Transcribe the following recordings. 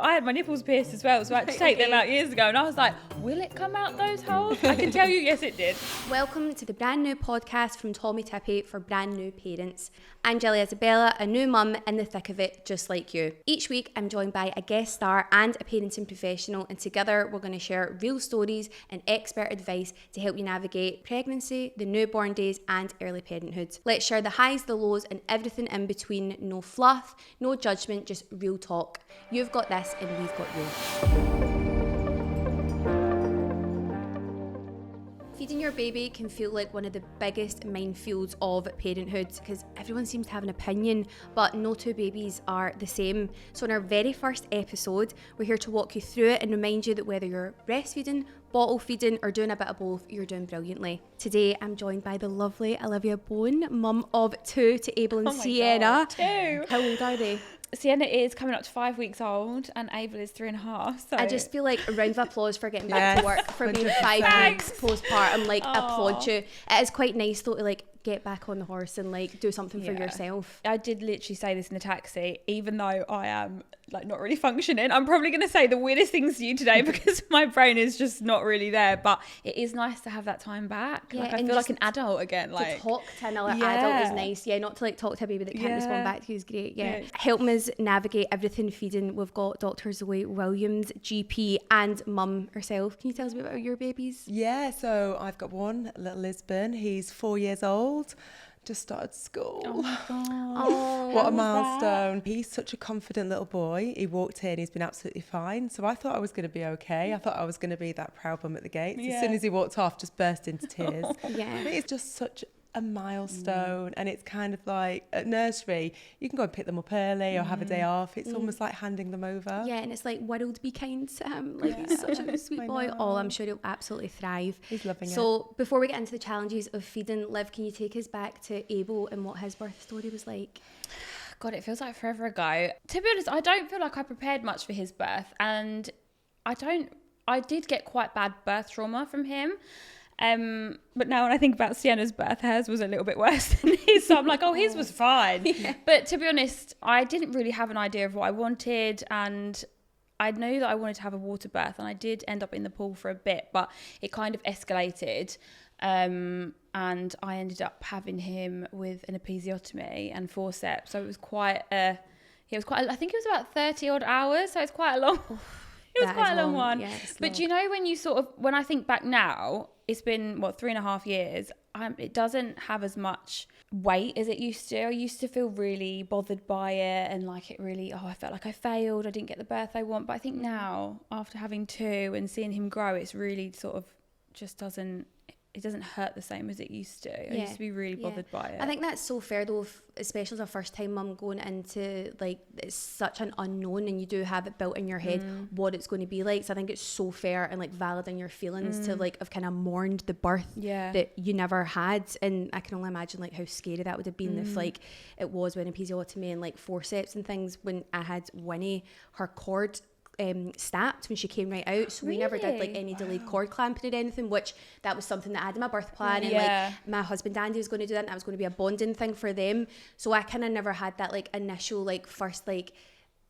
I had my nipples pierced as well, so I had to take them out years ago, and I was like, will it come out those holes? I can tell you, yes it did. Welcome to the brand new podcast from Tommee Tippee for brand new parents. I'm Jilly Isabella, a new mum in the thick of it, just like you. Each week I'm joined by a guest star and a parenting professional, and together we're going to share real stories and expert advice to help you navigate pregnancy, the newborn days and early parenthood. Let's share the highs, the lows and everything in between. No fluff, no judgment, just real talk. You've got this and we've got you. Feeding your baby can feel like one of the biggest minefields of parenthood because everyone seems to have an opinion, but no two babies are the same. So in our very first episode, we're here to walk you through it and remind you that whether you're breastfeeding, bottle feeding or doing a bit of both, you're doing brilliantly. Today, I'm joined by the lovely Olivia Bowen, mum of two to Abel and Sienna. God, two. How old are they? Sienna is coming up to 5 weeks old and Abel is 3.5. So I just feel like a round of applause for getting back to work for being 5 weeks postpartum. Like, applaud you. It is quite nice though to like get back on the horse and like do something for yourself. I did literally say this in the taxi, even though I am like not really functioning. I'm probably going to say the weirdest things to you today because my brain is just not really there, but it is nice to have that time back. Yeah, like I feel like an adult again. Like to talk to another adult is nice. Yeah, not to like talk to a baby that can't respond back to you is great. Yeah. Helping us navigate everything feeding, we've got Dr Zoe Williams, GP and mum herself. Can you tell us a bit about your babies? Yeah, so I've got one, little Lisbon. He's 4 years old. Just started school. Oh my God. Oh, what a milestone. He's such a confident little boy. He walked in, he's been absolutely fine. So I thought I was going to be okay. I thought I was going to be that proud mum at the gates. As soon as he walked off, just burst into tears. Yeah. But it's just such a milestone, and it's kind of like at nursery you can go and pick them up early or have a day off. It's almost like handing them over. Yeah, and it's like, world be kind to him. Like he's such a sweet boy. Oh, I'm sure he'll absolutely thrive. He's loving it. So before we get into the challenges of feeding, Liv, can you take us back to Abel and what his birth story was like? God, it feels like forever ago. To be honest, I don't feel like I prepared much for his birth, and I did get quite bad birth trauma from him. But now when I think about Sienna's birth, hers was a little bit worse than his, so I'm like, oh, his was fine. Yeah. But to be honest, I didn't really have an idea of what I wanted, and I knew that I wanted to have a water birth, and I did end up in the pool for a bit, but it kind of escalated, and I ended up having him with an episiotomy and forceps, so it was quite I think it was about 30 odd hours, so it's quite a long it was quite a long one. Yeah, but you know, when I think back now, it's been 3.5 years, it doesn't have as much weight as it used to. I used to feel really bothered by it and like it really, I felt like I failed, I didn't get the birth I want. But I think now, after having two and seeing him grow, it's really sort of just doesn't hurt the same as it used to. I used to be really bothered by it. I think that's so fair though, especially as a first time mum going into like, it's such an unknown and you do have it built in your head what it's going to be like. So I think it's so fair and like valid in your feelings to like have kind of mourned the birth that you never had. And I can only imagine like how scary that would have been if like it was when episiotomy and like forceps and things. When I had Winnie, her cord snapped when she came right out, so we never did like any delayed cord clamping or anything, which that was something that I had in my birth plan, and like my husband Andy was going to do that, and that was going to be a bonding thing for them. So I kind of never had that like initial like first like,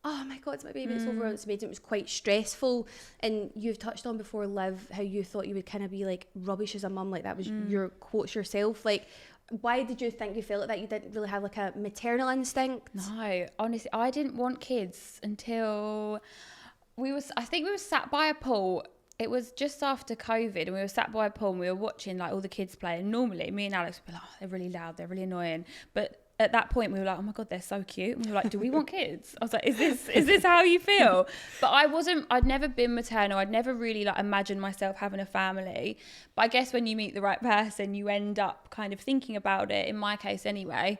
oh my God, it's my baby, it's over, it's amazing. It was quite stressful. And you've touched on before, Liv, how you thought you would kind of be like rubbish as a mum, like that was your quotes yourself. Like, why did you think you felt like that? You didn't really have like a maternal instinct? No, honestly, I didn't want kids until I think we were sat by a pool. It was just after COVID, and we were sat by a pool and we were watching like all the kids play. And normally me and Alex would be like, oh, they're really loud, they're really annoying. But at that point we were like, oh my God, they're so cute. And we were like, do we want kids? I was like, is this how you feel? But I'd never been maternal. I'd never really like imagined myself having a family. But I guess when you meet the right person, you end up kind of thinking about it, in my case anyway.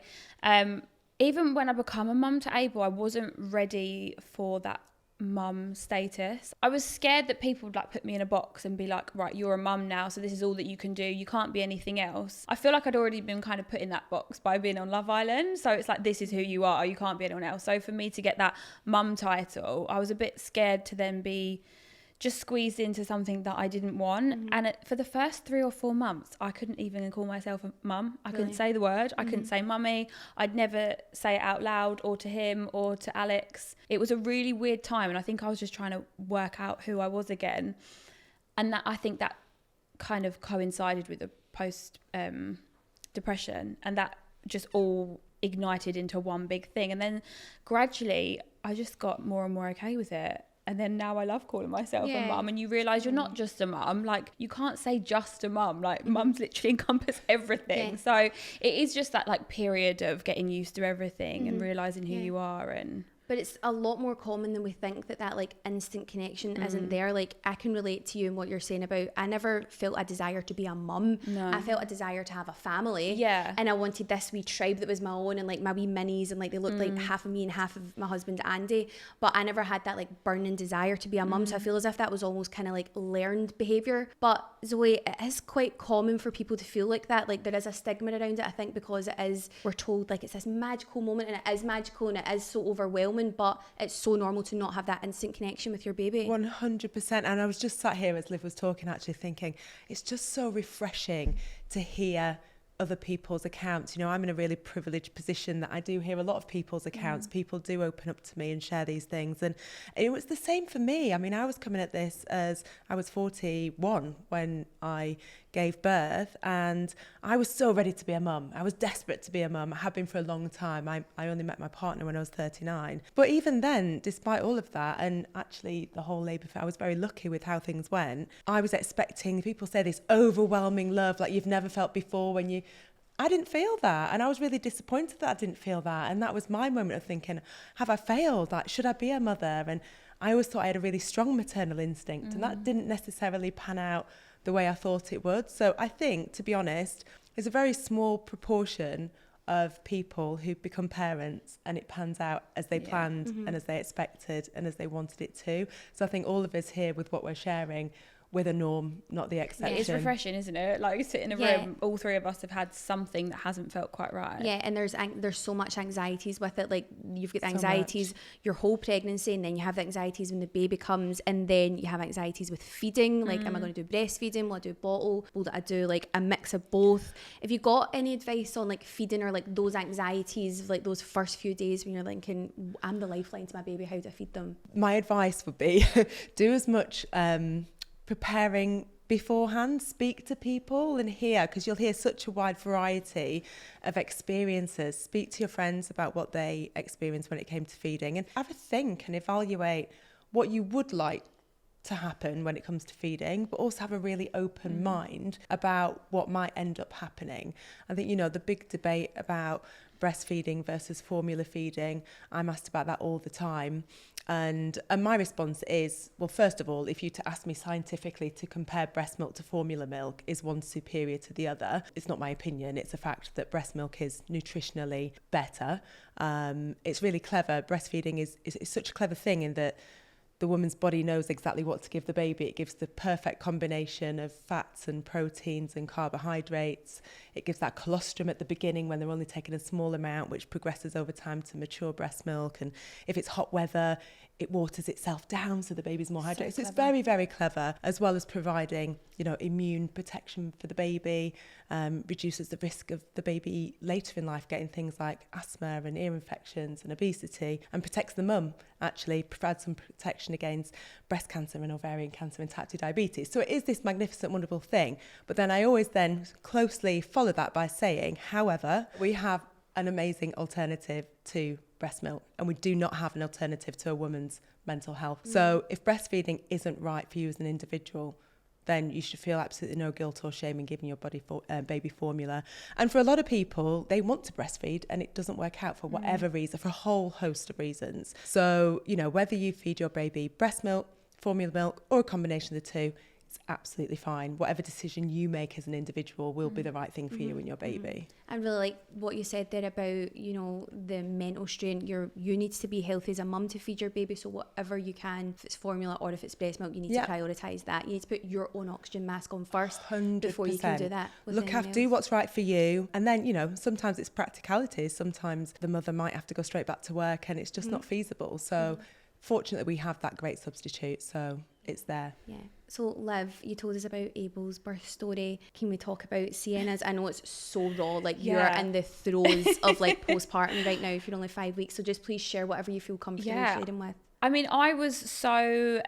Even when I become a mum to Abel, I wasn't ready for that mum status. I was scared that people would like put me in a box and be like, right, you're a mum now, so this is all that you can do, you can't be anything else. I feel like I'd already been kind of put in that box by being on Love Island, so it's like, this is who you are, you can't be anyone else. So for me to get that mum title, I was a bit scared to then be just squeezed into something that I didn't want. And for the first 3 or 4 months, I couldn't even call myself a mum. I couldn't say the word. I couldn't say mummy. I'd never say it out loud, or to him or to Alex. It was a really weird time, and I think I was just trying to work out who I was again. And that, I think that kind of coincided with the post depression, and that just all ignited into one big thing. And then gradually I just got more and more okay with it. And then now I love calling myself a mum. And you realise you're not just a mum. Like, you can't say just a mum. Like, mums literally encompass everything. Yeah. So it is just that, like, period of getting used to everything and realising who you are. And but it's a lot more common than we think, that like instant connection isn't there. Like, I can relate to you in what you're saying about, I never felt a desire to be a mum. No. I felt a desire to have a family. Yeah. And I wanted this wee tribe that was my own, and like my wee minis, and like they looked like half of me and half of my husband Andy. But I never had that like burning desire to be a mum. So I feel as if that was almost kind of like learned behaviour. But Zoe, it is quite common for people to feel like that. Like, there is a stigma around it, I think, because it is, we're told like it's this magical moment, and it is magical, and it is so overwhelming. But it's so normal to not have that instant connection with your baby. 100%. And I was just sat here as Liv was talking, actually thinking, it's just so refreshing to hear other people's accounts. You know, I'm in a really privileged position that I do hear a lot of people's accounts. People do open up to me and share these things, and it was the same for me. I mean, I was coming at this as I was 41 when I gave birth, and I was so ready to be a mum. I was desperate to be a mum. I had been for a long time. I only met my partner when I was 39. But even then, despite all of that, and actually the whole labour, I was very lucky with how things went. I was expecting, people say this overwhelming love like you've never felt before when you... I didn't feel that, and I was really disappointed that I didn't feel that. And that was my moment of thinking, have I failed? Like, should I be a mother? And I always thought I had a really strong maternal instinct, and that didn't necessarily pan out the way I thought it would. So I think, to be honest, there's a very small proportion of people who become parents and it pans out as they planned and as they expected and as they wanted it to. So I think all of us here, with what we're sharing, we're the norm, not the exception. It's refreshing, isn't it? Like, you sit in a room, all three of us have had something that hasn't felt quite right. Yeah, and there's so much anxieties with it. Like, you've got the anxieties your whole pregnancy, and then you have the anxieties when the baby comes, and then you have anxieties with feeding. Like, am I going to do breastfeeding? Will I do bottle? Will I do like a mix of both? If you got any advice on like feeding, or like those anxieties, like those first few days when you're thinking, I'm the lifeline to my baby, how do I feed them? My advice would be do as much preparing beforehand, speak to people and hear, because you'll hear such a wide variety of experiences. Speak to your friends about what they experienced when it came to feeding, and have a think and evaluate what you would like to happen when it comes to feeding, but also have a really open mind about what might end up happening. I think, you know, the big debate about breastfeeding versus formula feeding, I'm asked about that all the time. And my response is, well, first of all, if you to ask me scientifically to compare breast milk to formula milk, is one superior to the other? It's not my opinion. It's a fact that breast milk is nutritionally better. It's really clever. Breastfeeding is such a clever thing in that the woman's body knows exactly what to give the baby. It gives the perfect combination of fats and proteins and carbohydrates. It gives that colostrum at the beginning when they're only taking a small amount, which progresses over time to mature breast milk. And if it's hot weather, it waters itself down so the baby's more hydrated. So it's very, very clever, as well as providing, you know, immune protection for the baby, reduces the risk of the baby later in life getting things like asthma and ear infections and obesity, and protects the mum, actually provides some protection against breast cancer and ovarian cancer and type 2 diabetes. So it is this magnificent, wonderful thing. But then I always then closely follow that by saying, however, we have an amazing alternative to breast milk, and we do not have an alternative to a woman's mental health. So if breastfeeding isn't right for you as an individual, then you should feel absolutely no guilt or shame in giving your baby formula. And for a lot of people, they want to breastfeed and it doesn't work out for whatever reason, for a whole host of reasons. So, you know, whether you feed your baby breast milk, formula milk, or a combination of the two, it's absolutely fine. Whatever decision you make as an individual will be the right thing for you and your baby. I really like what you said there about, you know, the mental strain. You need to be healthy as a mum to feed your baby. So whatever you can, if it's formula or if it's breast milk, you need to prioritise that. You need to put your own oxygen mask on first 100%. Before you can do that. Do what's right for you. And then, you know, sometimes it's practicalities. Sometimes the mother might have to go straight back to work and it's just not feasible. So fortunately we have that great substitute. So it's there. Yeah. So Liv, you told us about Abel's birth story. Can we talk about Sienna's? I know it's so raw, like you're in the throes of like postpartum right now if you're only 5 weeks. So just please share whatever you feel comfortable sharing with. I mean, I was so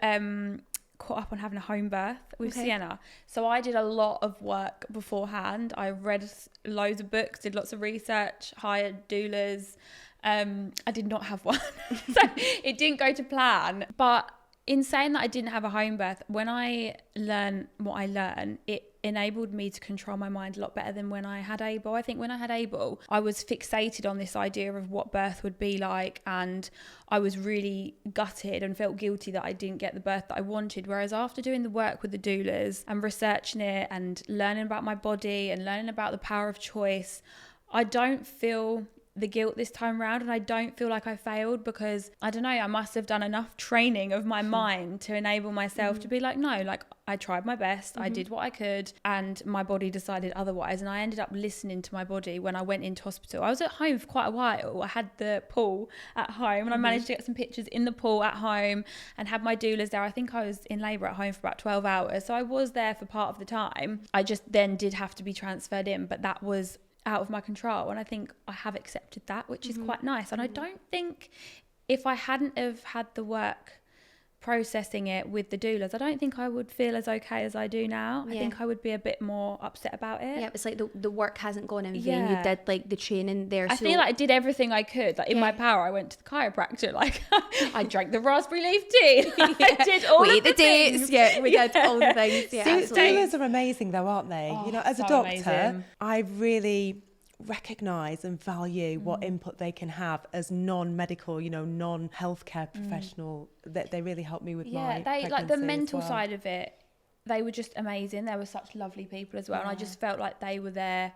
caught up on having a home birth with Sienna. So I did a lot of work beforehand. I read loads of books, did lots of research, hired doulas. I did not have one. So it didn't go to plan. But in saying that I didn't have a home birth, when I learned what I learned, it enabled me to control my mind a lot better than when I had Abel. I think when I had Abel, I was fixated on this idea of what birth would be like, and I was really gutted and felt guilty that I didn't get the birth that I wanted. Whereas after doing the work with the doulas and researching it and learning about my body and learning about the power of choice, I don't feel the guilt this time around, and I don't feel like I failed, because I don't know, I must have done enough training of my mind to enable myself to be like, no, like I tried my best, I did what I could, and my body decided otherwise. And I ended up listening to my body when I went into hospital. I was at home for quite a while. I had the pool at home, and I managed to get some pictures in the pool at home and had my doulas there. I think I was in labour at home for about 12 hours, so I was there for part of the time. I just then did have to be transferred in, but that was out of my control, and I think I have accepted that, which is quite nice. And I don't think, if I hadn't have had the work processing it with the doulas, I don't think I would feel as okay as I do now. I think I would be a bit more upset about it. Yeah, it's like the work hasn't gone in vain. You did like the training there. I feel like I did everything I could, like in my power. I went to the chiropractor, like I drank the raspberry leaf tea. I did all we of ate the dates. Yeah, we did all the things. Yeah, doulas are amazing though, aren't they? Oh, you know, as a so doctor, amazing. I really recognise and value what input they can have as non-medical, you know, non-healthcare professional. That they really helped me with my pregnancy like the as mental well. side of it. They were just amazing. They were such lovely people as well, and I just felt like they were there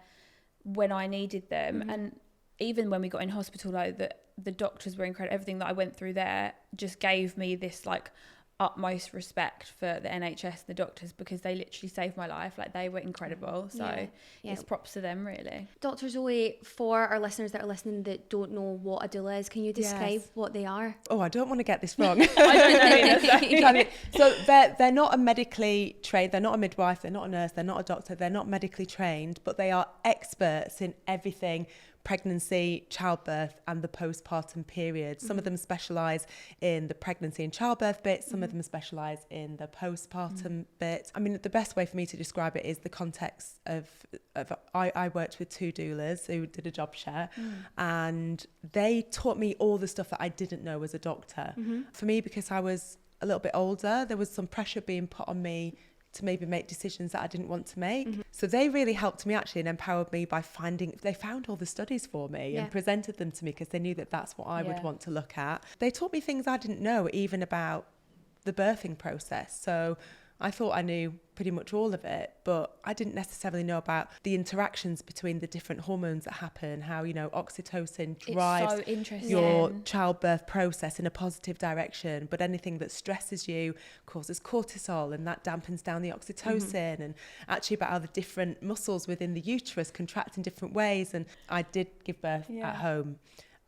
when I needed them. And even when we got in hospital, though, that the doctors were incredible. Everything that I went through there just gave me this like utmost respect for the NHS and the doctors, because they literally saved my life. Like, they were incredible. So it's props to them, really. Dr. Zoe, for our listeners that are listening that don't know what a doula is, can you describe what they are? Oh, I don't want to get this wrong. I don't know. So they're not a medically trained, they're not a midwife, they're not a nurse, they're not a doctor, they're not medically trained, but they are experts in everything pregnancy, childbirth and the postpartum period. Some of them specialise in the pregnancy and childbirth bit, some of them specialise in the postpartum bit. I mean, the best way for me to describe it is the context of I worked with two doulas who did a job share, and they taught me all the stuff that I didn't know as a doctor. For me, because I was a little bit older, there was some pressure being put on me to maybe make decisions that I didn't want to make. So they really helped me actually and empowered me by they found all the studies for me and presented them to me, because they knew that that's what I would want to look at. They taught me things I didn't know, even about the birthing process. So I thought I knew pretty much all of it, but I didn't necessarily know about the interactions between the different hormones that happen, how, you know, oxytocin drives your childbirth process in a positive direction, but anything that stresses you causes cortisol, and that dampens down the oxytocin, and actually about how the different muscles within the uterus contract in different ways. And I did give birth at home,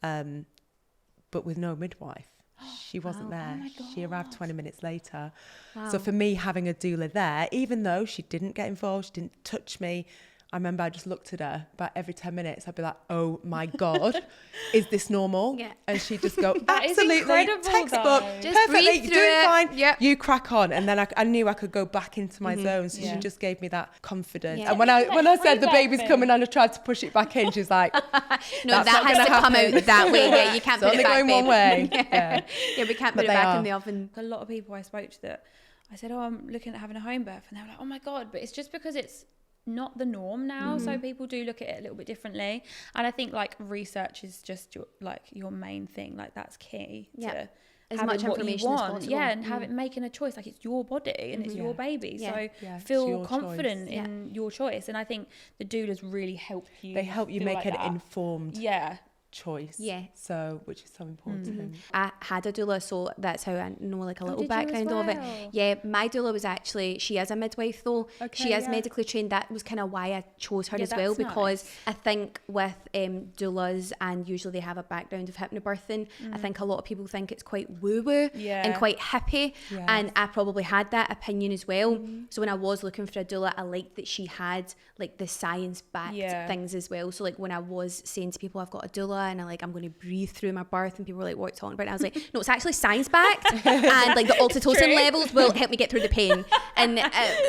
but with no midwife. She wasn't there. She arrived 20 minutes later. So for me, having a doula there, even though she didn't get involved, she didn't touch me, I remember I just looked at her about every 10 minutes. I'd be like, oh my God, is this normal? And she'd just go, absolutely, textbook, just perfectly, you're doing fine, you crack on. And then I knew I could go back into my zone. So she just gave me that confidence. And when I said the baby's coming and I tried to push it back in, she's like, no, that has to come out that way. Yeah, you can't put it back, only going one way. Yeah, we can't put it back in the oven. A lot of people I spoke to that, I said, oh, I'm looking at having a home birth. And they were like, oh my God, but it's just because it's not the norm now, so people do look at it a little bit differently. And I think like research is just your main thing, like that's key to as much information as possible. And making a choice, like it's your body and it's your baby, so feel confident in your choice. And I think the doulas really help you. They help you make like an informed choice. Yeah. So, which is so important. I had a doula, so that's how I know like a little did you as background of it. well? Yeah, my doula was actually, she is a midwife though. Okay, She is yeah. medically trained. That was kind of why I chose her Yeah, as well, that's because nice. I think with doulas, and usually they have a background of hypnobirthing, I think a lot of people think it's quite woo-woo Yeah. and quite hippie. Yes. And I probably had that opinion as well. So when I was looking for a doula, I liked that she had like the science-backed Yeah. things as well. So like when I was saying to people I've got a doula and I'm going to breathe through my birth, and people were like, what are you talking about? And I was like, no, it's actually science-backed, and like the oxytocin True. levels will help me get through the pain. And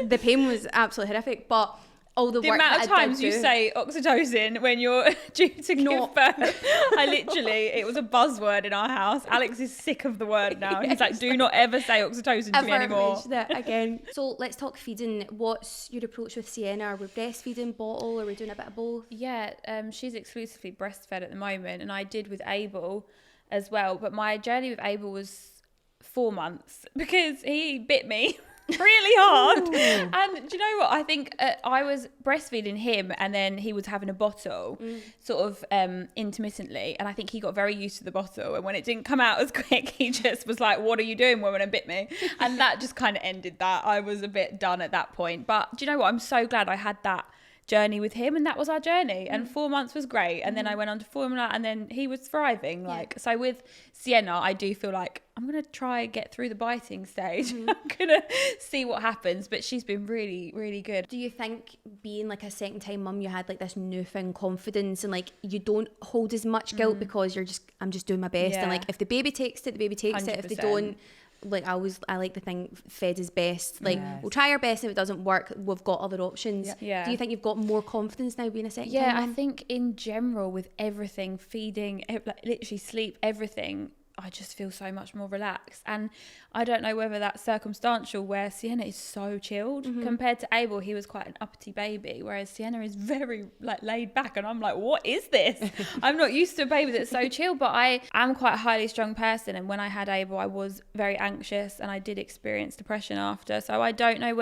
the pain was absolutely horrific, but all the work amount that of I did times you do- say oxytocin when you're due to give No. birth, it was a buzzword in our house. Alex is sick of the word now. He's like, do not ever say oxytocin to me ever anymore. mentioned it again. So let's talk feeding. What's your approach with Sienna? Are we breastfeeding, bottle? Are we doing a bit of both? Yeah, she's exclusively breastfed at the moment, and I did with Abel as well. But my journey with Abel was 4 months because he bit me really hard. And do you know what? I think I was breastfeeding him, and then he was having a bottle sort of intermittently, and I think he got very used to the bottle, and when it didn't come out as quick, he just was like, what are you doing, woman, and bit me. And that just kind of ended that. I was a bit done at that point. But do you know what? I'm so glad I had that journey with him, and that was our journey, and 4 months was great. And then I went on to formula, and then he was thriving. So with Sienna, I do feel like I'm gonna try get through the biting stage. I'm gonna see what happens, but she's been really, really good. Do you think being like a second time mum, you had like this newfound confidence, and like you don't hold as much guilt because I'm just doing my best, and Yeah. like if the baby takes it, the baby takes it. If they 100%. don't, like I like to think fed is best. Like Yes. we'll try our best, and if it doesn't work, we've got other options. Yeah. Do you think you've got more confidence now being a second Yeah, time I mum? think in general with everything, feeding, like literally sleep, everything, I just feel so much more relaxed. And I don't know whether that's circumstantial, where Sienna is so chilled compared to Abel. He was quite an uppity baby, whereas Sienna is very like laid back, and I'm like, what is this? I'm not used to a baby that's so chill. But I am quite a highly strung person, and when I had Abel, I was very anxious, and I did experience depression after. So I don't know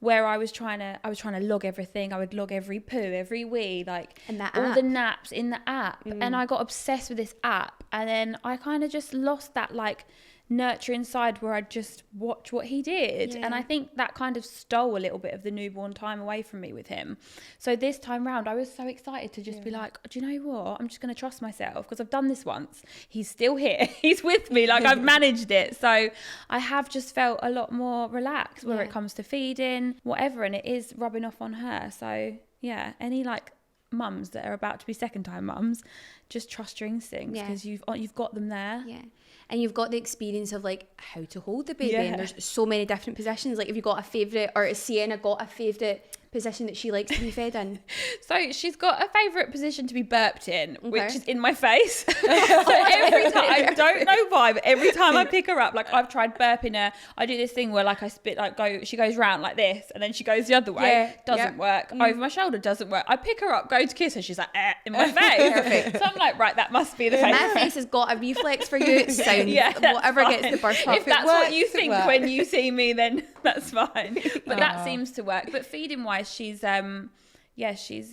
where I was trying to log everything. I would log every poo, every wee, like And that all app. the naps in the app, and I got obsessed with this app, and then I kind of just lost that like nurturing side where I'd just watch what he did. Yeah. And I think that kind of stole a little bit of the newborn time away from me with him. So this time round, I was so excited to just be like, do you know what? I'm just going to trust myself, because I've done this once. He's still here. He's with me. Like, I've managed it. So I have just felt a lot more relaxed where Yeah. it comes to feeding, whatever. And it is rubbing off on her. So yeah, any like mums that are about to be second time mums, just trust your instincts, Yeah. because you've got them there. Yeah. And you've got the experience of like how to hold the baby, Yeah. and there's so many different positions. Like, have you got a favourite, or has Sienna got a favourite position that she likes to be fed in? So she's got a favourite position to be burped in, which Okay. is in my face. So every time, I don't know why, but every time I pick her up, like I've tried burping her, I do this thing where like I spit, like she goes round like this, and then she goes the other way. Yeah, Doesn't work. Over my shoulder, doesn't work. I pick her up, go to kiss her, she's like, in my face. So I'm like, right, that must be the My favourite. face has got a reflex for you. It sounds Yeah, that's whatever fine. gets the birth pump. If that's works, what you it think works. when you see me, then that's fine. But that seems to work. But feeding wise, she's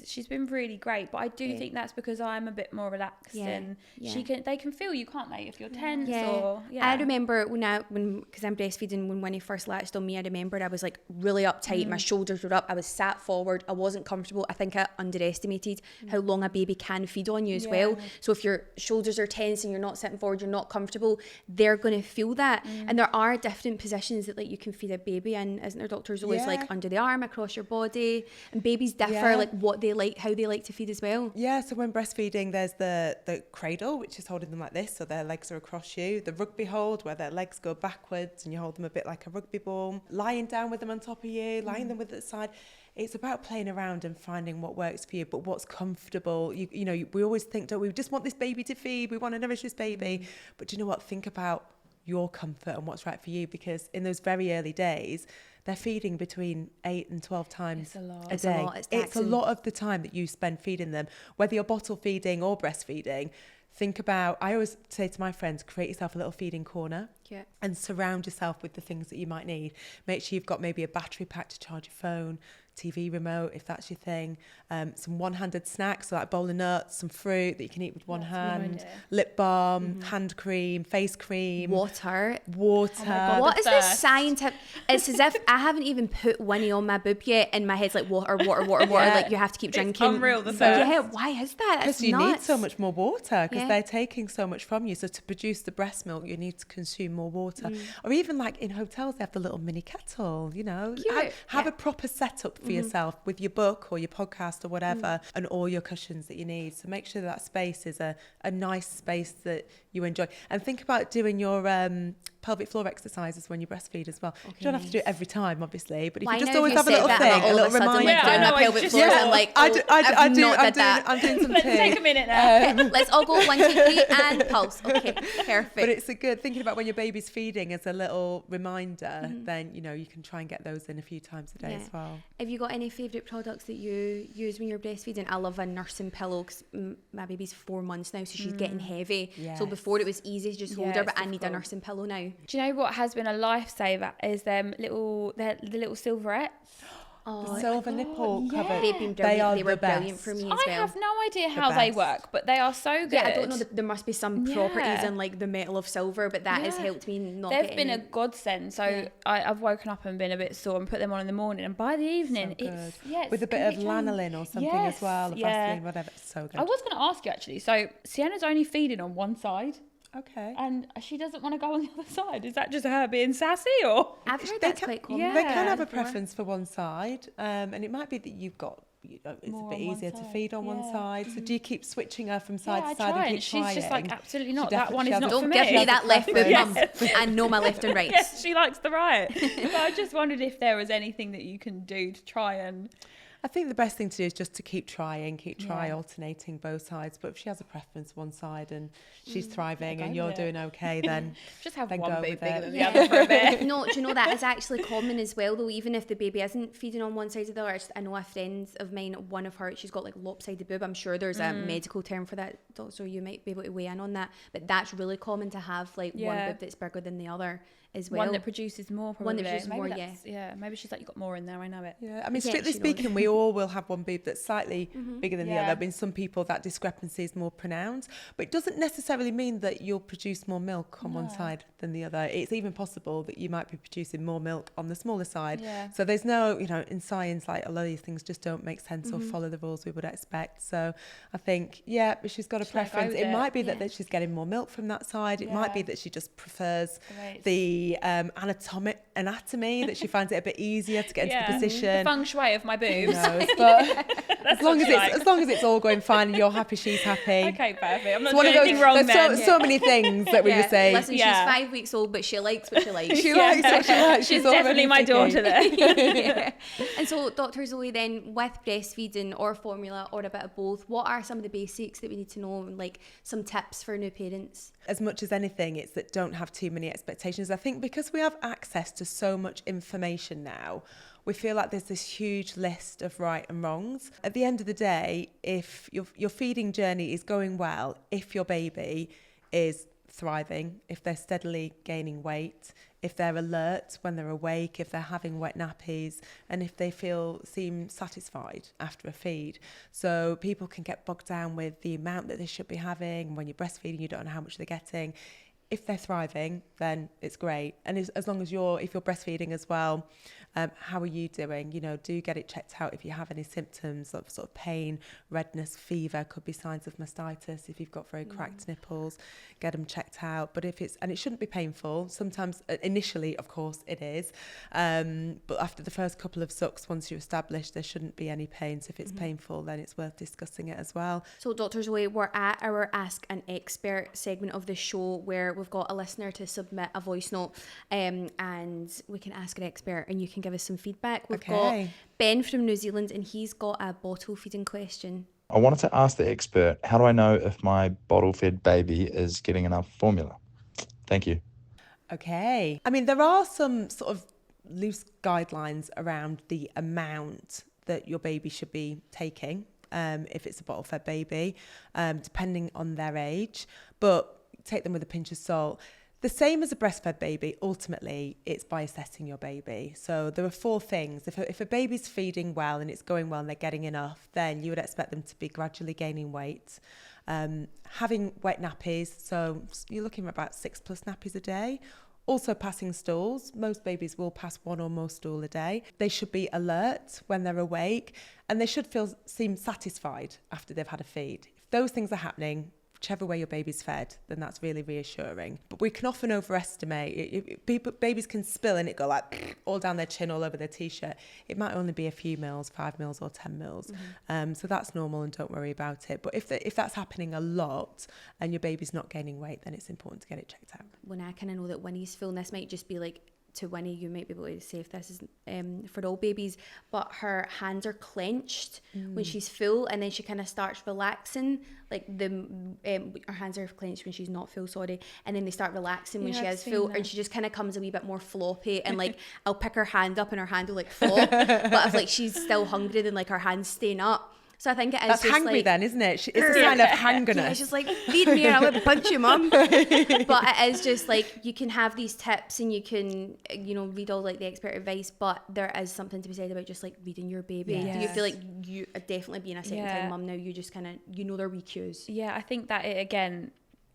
she's been really great. But I do think that's because I'm a bit more relaxed, Yeah, and yeah. they can feel you, can't they, if you're tense Yeah. or I remember because I'm breastfeeding, when Winnie first latched on me, I remembered I was like really uptight. My shoulders were up. I was sat forward. I wasn't comfortable. I think I underestimated how long a baby can feed on you as well. So if your shoulders are tense and you're not sitting forward, you're not comfortable, they're going to feel that. And there are different positions that like you can feed a baby in, isn't there? Doctors always like under the arm, across your body, and babies differ like what they like, how they like to feed as well. Yeah, so when breastfeeding, there's the cradle, which is holding them like this, so their legs are across you. The rugby hold, where their legs go backwards and you hold them a bit like a rugby ball. Lying down with them on top of you, lying them with the side. It's about playing around and finding what works for you, but what's comfortable. You know, we always think, don't we just want this baby to feed, we want to nourish this baby. But do you know what? Think about your comfort and what's right for you, because in those very early days, they're feeding between 8 and 12 times a day. It's a lot. It's a taxing. lot of the time that you spend feeding them, whether you're bottle feeding or breastfeeding. Think about, I always say to my friends, create yourself a little feeding corner. Yeah. And surround yourself with the things that you might need. Make sure you've got maybe a battery pack to charge your phone, TV remote if that's your thing, some one-handed snacks, so like a bowl of nuts, some fruit that you can eat with one hand, lip balm, hand cream, face cream, water. Oh my God, What is this thirst. scientific? It's as if I haven't even put Winnie on my boob yet, and my head's like water. Like you have to keep drinking. Unreal, the thirst. Yeah, why is that? because you need so much more water, because Yeah. they're taking so much from you. So to produce the breast milk, you need to consume more water. Or even like in hotels, they have the little mini kettle, you know. Cute. Have Yeah. a proper setup for yourself with your book or your podcast or whatever, and all your cushions that you need. So make sure that space is a nice space that you enjoy. And think about doing your pelvic floor exercises when you breastfeed as well. You don't have to do it every time, obviously, but if Why you just now always you have a said little that, thing, I'm a all little of a sudden, reminder. like, doing I know, my pelvic just- floors yeah. and like, I'm doing some tea. Let's take a minute now. Let's all go 1, 2, 3 and pulse. Okay, perfect. But it's a good thinking about when your baby's feeding as a little reminder. Then you know you can try and get those in a few times a day as well. Have you got any favourite products that you use when you're breastfeeding? I love a nursing pillow because my baby's 4 months now, so she's getting heavy. So Yes. before it was easy to just hold her, it's but I need a difficult. nursing pillow now. Do you know what has been a lifesaver is the little silverettes? The silver nipple yeah. cover. They've been They brilliant. are They were the best. brilliant for me as I well. have no idea how they best. work, but they are so good. Yeah, I don't know. There must be some properties Yeah. in like the metal of silver, but that has Yeah. helped me not They've get been a any- godsend. So Yeah. I've woken up and been a bit sore and put them on in the morning, and by the evening, So it's good. yeah, it's With a bit of completely lanolin or something as well, Yes, Vaseline, whatever. It's so good. I was going to ask you actually. So Sienna's only feeding on one side, Okay. and she doesn't want to go on the other side. Is that just her being sassy, or? I've heard They that's can- quite common. Yeah. They can have a before. preference for one side, and it might be that you've got. It's More a bit on one easier to side, feed on one yeah. side. So do you keep switching her from side Yeah, to I side try, and and keep she's trying? just like, absolutely not. She That one is definitely not has for Don't me. give me that left boot, Yeah. mum. I know my left and rights. Yes, she likes the right. But I just wondered if there was anything that you can do to try and. I think the best thing to do is just to keep trying, Yeah. alternating both sides. But if she has a preference one side and she's thriving go and with you're it. doing okay, then Just have Then one go boob with bigger it. than the Yeah. other for a bit. No, do you know that is actually common as well though, even if the baby isn't feeding on one side or the other. I know a friend of mine, one of her, she's got like lopsided boob. I'm sure there's a medical term for that, so you might be able to weigh in on that, but that's really common to have like one Yeah. boob that's bigger than the other as well. One that produces more, probably. One that produces Maybe more, that's- yeah. Maybe she's like, you got more in there. I know it. yeah. I mean, Yeah, strictly she knows. speaking, we all will have one boob that's slightly bigger than the Yeah. other. But in some people, that discrepancy is more pronounced. But it doesn't necessarily mean that you'll produce more milk on one side than the other. It's even possible that you might be producing more milk on the smaller side. Yeah. So there's no, in science, like a lot of these things just don't make sense or follow the rules we would expect. So I think, if she's got a Just let go preference, with it it. might be Yeah. that she's getting more milk from that side. It might be Yeah. that she just prefers Great. the anatomy, that she finds it a bit easier to get into the The position. feng shui of my boobs. knows, but as long what as she likes. it's all going fine and you're happy, she's happy. Okay, perfect. I'm not It's one doing of those. anything wrong There's then. so many things that we would say. Listen, Yeah. she's 5 weeks old, but she likes what she likes. She likes what she likes. She's already definitely my picky. daughter there. Yeah. And so, Dr. Zoe, then with breastfeeding or formula or a bit of both, what are some of the basics that we need to know, and like some tips for new parents? As much as anything, it's that don't have too many expectations. I think because we have access to so much information now, we feel like there's this huge list of right and wrongs. At the end of the day, if your feeding journey is going well, if your baby is thriving, if they're steadily gaining weight, if they're alert when they're awake, if they're having wet nappies, and if they seem satisfied after a feed. So people can get bogged down with the amount that they should be having. When you're breastfeeding, you don't know how much they're getting. If they're thriving, then it's great. And as long as if you're breastfeeding as well, how are you doing? Do get it checked out if you have any symptoms of sort of pain, redness, fever. Could be signs of mastitis if you've got very cracked nipples. Get them checked out. But and it shouldn't be painful. Sometimes, initially, of course, it is. But after the first couple of sucks, once you're established, there shouldn't be any pain. So if it's painful, then it's worth discussing it as well. So, Dr. Zoe, we're at our Ask an Expert segment of the show where we've got a listener to submit a voice note, and we can ask an expert and you can give us some feedback. We've got Ben from New Zealand, and he's got a bottle feeding question. I wanted to ask the expert, how do I know if my bottle-fed baby is getting enough formula? Thank you. Okay. I mean, there are some sort of loose guidelines around the amount that your baby should be taking, if it's a bottle-fed baby, depending on their age. But take them with a pinch of salt. The same as a breastfed baby, ultimately, it's by assessing your baby. So there are 4 things. If a baby's feeding well and it's going well and they're getting enough, then you would expect them to be gradually gaining weight. Having wet nappies, so you're looking at about 6+ nappies a day. Also passing stools. Most babies will pass 1 or more stool a day. They should be alert when they're awake, and they should seem satisfied after they've had a feed. If those things are happening, whichever way your baby's fed, then that's really reassuring. But we can often overestimate. Babies can spill and it go like all down their chin, all over their t-shirt. It might only be a few mils, 5 mils or 10 mils. So that's normal and don't worry about it. But if that's happening a lot and your baby's not gaining weight, then it's important to get it checked out. When I kind of know that Winnie's full, and this might just be like, to Winnie, you might be able to say if this is for all babies, but her hands are clenched when she's full, and then she kind of starts relaxing, like her hands are clenched when she's not full, and then they start relaxing when she is full, and she just kind of comes a wee bit more floppy, and like I'll pick her hand up and her hand will like flop, but if like she's still hungry, then like her hand's staying up. So I think it is that's just hangry like, then, isn't it? It's a sign of hangerness. Yeah, it's just like, feed me and I would punch you, mum. But it is just like, you can have these tips and you can, read all like the expert advice, but there is something to be said about just like reading your baby. Yes. Do you feel like you are definitely being a second time mum now? You just kind of, their wee cues. Yeah, I think that again,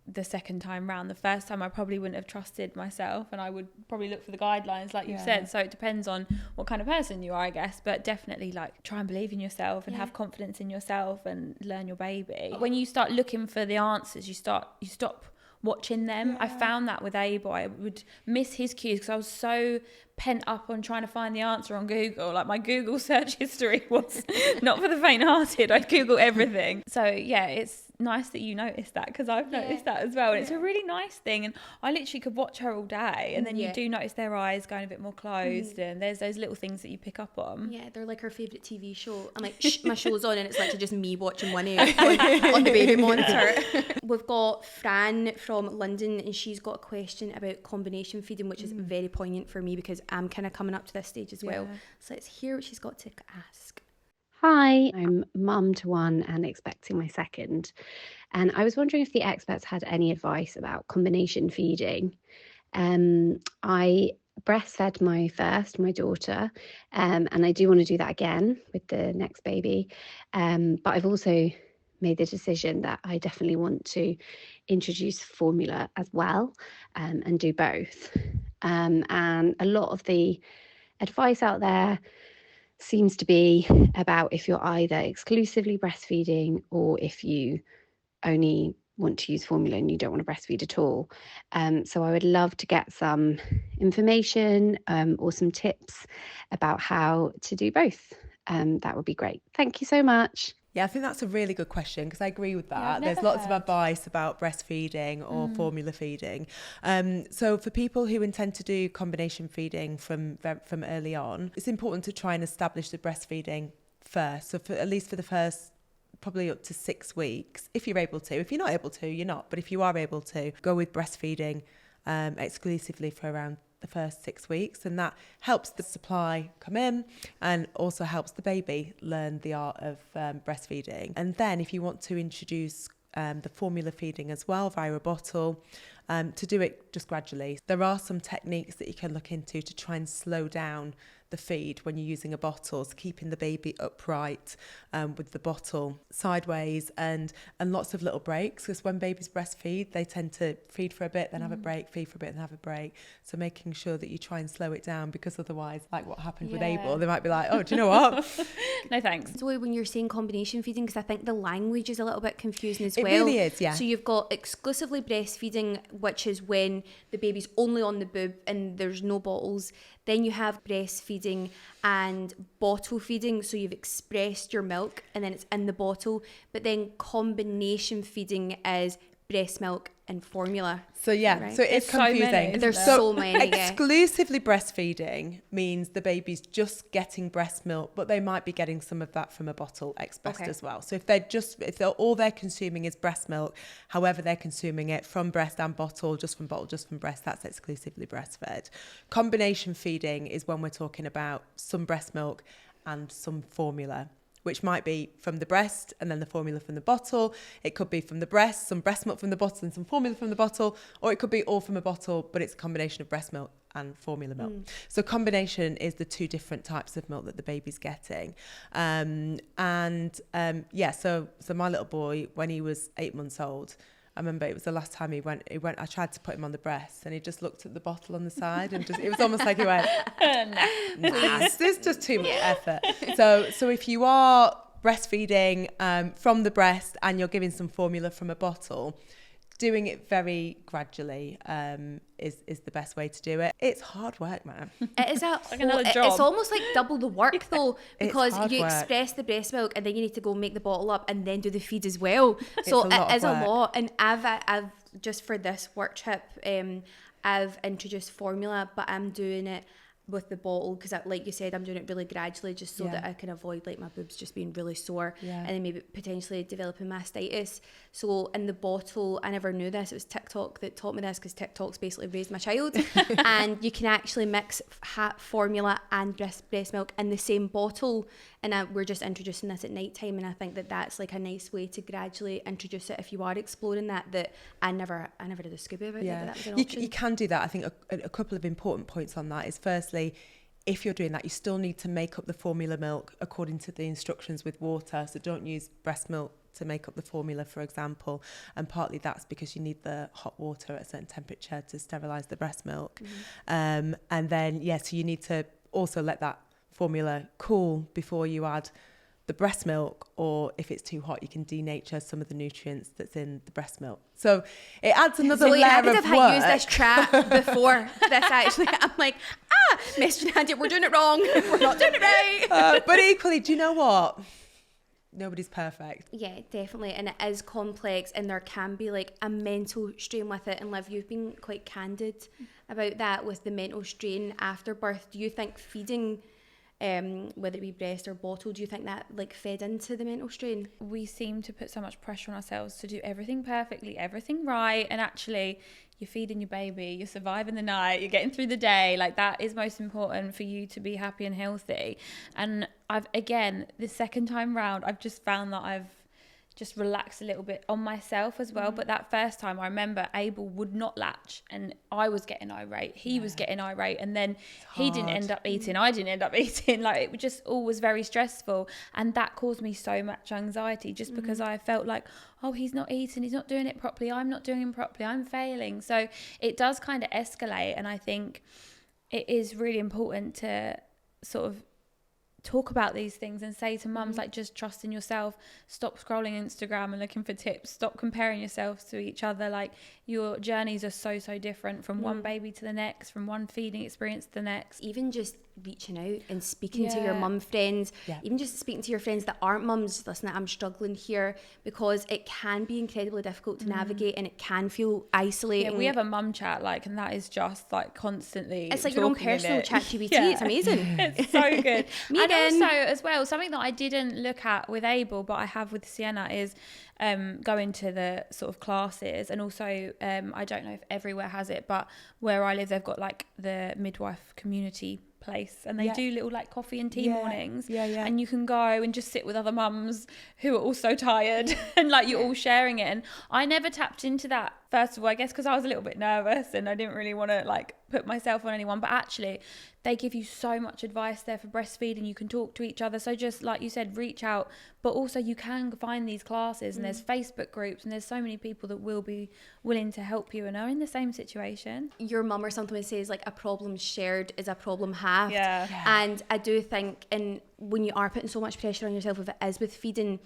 the second time round. The first time I probably wouldn't have trusted myself, and I would probably look for the guidelines like you've said. So it depends on what kind of person you are, I guess, but definitely like try and believe in yourself and have confidence in yourself and learn your baby. When you start looking for the answers, you stop watching them. I found that with Abel, I would miss his cues because I was so pent up on trying to find the answer on Google. Like my Google search history was not for the faint-hearted. I'd Google everything. So yeah, it's nice that you noticed that, because I've noticed that as well, and it's a really nice thing. And I literally could watch her all day, and then you do notice their eyes going a bit more closed, and there's those little things that you pick up on. Yeah, they're like her favourite TV show. I'm like, shh, my show's on, and it's literally just me watching Winnie on the baby monitor. We've got Fran from London, and she's got a question about combination feeding, which is very poignant for me because I'm kind of coming up to this stage as well. So let's hear what she's got to ask. Hi, I'm mum to 1 and expecting my 2nd. And I was wondering if the experts had any advice about combination feeding. I breastfed my daughter, and I do want to do that again with the next baby. But I've also made the decision that I definitely want to introduce formula as well, and do both. And a lot of the advice out there seems to be about if you're either exclusively breastfeeding or if you only want to use formula and you don't want to breastfeed at all. So I would love to get some information or some tips about how to do both. That would be great. Thank you so much. Yeah, I think that's a really good question, because I agree with that. There's lots of advice about breastfeeding or formula feeding. So for people who intend to do combination feeding from early on, it's important to try and establish the breastfeeding first. So at least for the first probably up to 6 weeks, if you're able to. If you're not able to, you're not. But if you are able to, go with breastfeeding exclusively for around the first 6 weeks, and that helps the supply come in and also helps the baby learn the art of breastfeeding. And then if you want to introduce the formula feeding as well via a bottle, to do it just gradually. There are some techniques that you can look into to try and slow down the feed when you're using a bottle, so keeping the baby upright with the bottle sideways, and lots of little breaks, because when babies breastfeed they tend to feed for a bit, then have a break, feed for a bit and have a break. So making sure that you try and slow it down, because otherwise, like what happened with Abel, they might be like, oh, do you know what? No thanks. So when you're saying combination feeding, because I think the language is a little bit confusing as well. It really is, yeah. So you've got exclusively breastfeeding, which is when the baby's only on the boob and there's no bottles. Then you have breastfeeding and bottle feeding. So you've expressed your milk and then it's in the bottle. But then combination feeding is breast milk and formula. So yeah, right? So it's confusing. There's so many. Exclusively breastfeeding means the baby's just getting breast milk, but they might be getting some of that from a bottle expressed as well. So if all they're consuming is breast milk, however they're consuming it from breast and bottle, just from breast, that's exclusively breastfed. Combination feeding is when we're talking about some breast milk and some formula. which might be from the breast and then the formula from the bottle. It could be from the breast, some breast milk from the bottle and some formula from the bottle, or it could be all from a bottle, but it's a combination of breast milk and formula milk. So combination is the two different types of milk that the baby's getting. So my little boy, when he was 8 months old, I remember it was the last time he went, I tried to put him on the breast and he just looked at the bottle on the side and it was almost like he went, nah, it's just too much effort. So if you are breastfeeding from the breast and you're giving some formula from a bottle, doing it very gradually is the best way to do it. It's hard work, man. It is another job. It's almost like double the work though, because you work. express the breast milk and then you need to go make the bottle up and then do the feed as well. So it is a lot. And I've just for this work trip, I've introduced formula, but I'm doing it with the bottle because, like you said, I'm doing it really gradually just so that I can avoid like my boobs just being really sore and then maybe potentially developing mastitis. So in the bottle, I never knew this, it was TikTok that taught me this because TikTok's basically raised my child. And you can actually mix formula and breast milk in the same bottle, and we're just introducing this at night time, and I think that that's like a nice way to gradually introduce it if you are exploring that I never did a Scooby about it, but that was an option. You can do that. I think a couple of important points on that is firstly, if you're doing that, you still need to make up the formula milk according to the instructions with water. So don't use breast milk to make up the formula, for example. And partly that's because you need the hot water at a certain temperature to sterilise the breast milk. And then, so you need to also let that formula cool before you add the breast milk, or if it's too hot, you can denature some of the nutrients that's in the breast milk. So it adds another layer of work. I used this chat before this actually. I'm like, messaging Andy, we're doing it wrong. We're not doing it right. But equally, do you know what? Nobody's perfect. Yeah, definitely. And it is complex and there can be like a mental strain with it. And Liv, you've been quite candid about that with the mental strain after birth. Do you think feeding, whether it be breast or bottle, do you think that like fed into the mental strain? We seem to put so much pressure on ourselves to do everything perfectly, everything right, and actually you're feeding your baby, you're surviving the night, you're getting through the day. Like that is most important for you to be happy and healthy. And the second time round, I've just found that I've just relaxed a little bit on myself as well. But that first time, I remember Abel would not latch and I was getting irate. He was getting irate, and then he didn't end up eating. I didn't end up eating. Like it just all was very stressful, and that caused me so much anxiety just because I felt like, oh, he's not eating, he's not doing it properly, I'm not doing it properly, I'm failing. So it does kind of escalate, and I think it is really important to sort of talk about these things and say to mums, like, just trust in yourself, stop scrolling Instagram and looking for tips, stop comparing yourselves to each other. Like your journeys are so different from one baby to the next, from one feeding experience to the next. Even just reaching out and speaking to your mum friends, even just speaking to your friends that aren't mums, listen, I'm struggling here, because it can be incredibly difficult to navigate and it can feel isolating. Yeah, we have a mum chat, like, and that is just like constantly, it's like your own personal chat GPT. It's amazing. It's so good. And also as well, something that I didn't look at with Abel but I have with Sienna is going to the sort of classes, and also I don't know if everywhere has it, but where I live they've got like the midwife community place, and they do little like coffee and tea mornings, and you can go and just sit with other mums who are also tired and like you're all sharing it. And I never tapped into that, first of all, I guess because I was a little bit nervous and I didn't really want to like put myself on anyone, but actually they give you so much advice there for breastfeeding. You can talk to each other, so just like you said, reach out, but also you can find these classes and there's Facebook groups and there's so many people that will be willing to help you and are in the same situation. Your mum or something says like a problem shared is a problem halved. And I do think, and when you are putting so much pressure on yourself, if it is with feeding,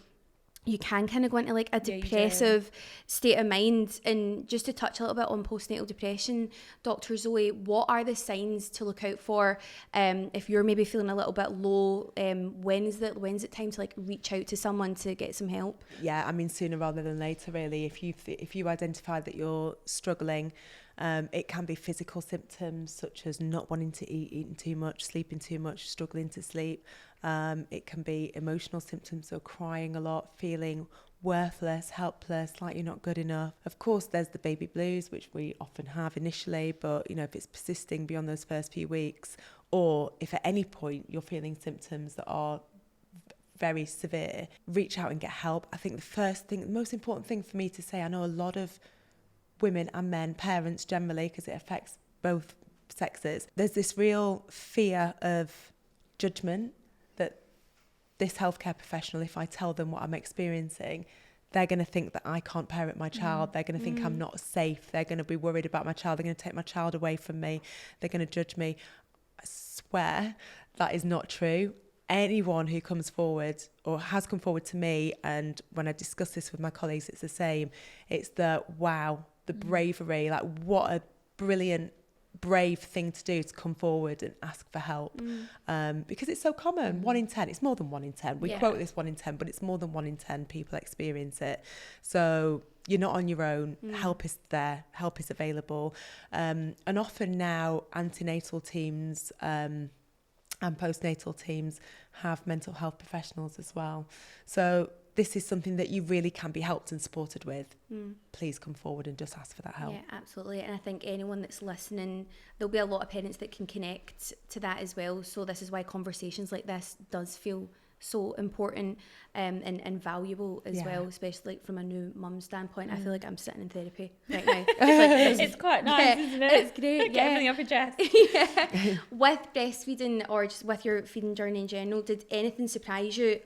you can kind of go into like a depressive state of mind. And just to touch a little bit on postnatal depression, Dr. Zoe, what are the signs to look out for if you're maybe feeling a little bit low? When's it time to like reach out to someone to get some help? Yeah, I mean sooner rather than later, really. If you identify that you're struggling, it can be physical symptoms such as not wanting to eat, eating too much, sleeping too much, struggling to sleep. It can be emotional symptoms, so crying a lot, feeling worthless, helpless, like you're not good enough. Of course, there's the baby blues, which we often have initially, but you know, if it's persisting beyond those first few weeks, or if at any point you're feeling symptoms that are very severe, reach out and get help. I think the most important thing for me to say, I know a lot of women and men, parents generally, because it affects both sexes, there's this real fear of judgment that this healthcare professional, if I tell them what I'm experiencing, they're going to think that I can't parent my child. They're going to think I'm not safe. They're going to be worried about my child. They're going to take my child away from me. They're going to judge me. I swear that is not true. Anyone who comes forward or has come forward to me, and when I discuss this with my colleagues, it's the same. It's the bravery, like what a brilliant, brave thing to do, to come forward and ask for help, because it's so common. 1 in 10, it's more than 1 in 10. We quote this 1 in 10, but it's more than 1 in 10 people experience it. So you're not on your own. Help is there, help is available, and often now antenatal teams and postnatal teams have mental health professionals as well. So this is something that you really can be helped and supported with. Please come forward and just ask for that help. Yeah, absolutely. And I think anyone that's listening, there'll be a lot of parents that can connect to that as well. So this is why conversations like this does feel so important and valuable as well, especially like from a new mum standpoint. I feel like I'm sitting in therapy right now. It's quite nice, isn't it? It's great. Get everything off your chest. With breastfeeding or just with your feeding journey in general, did anything surprise you?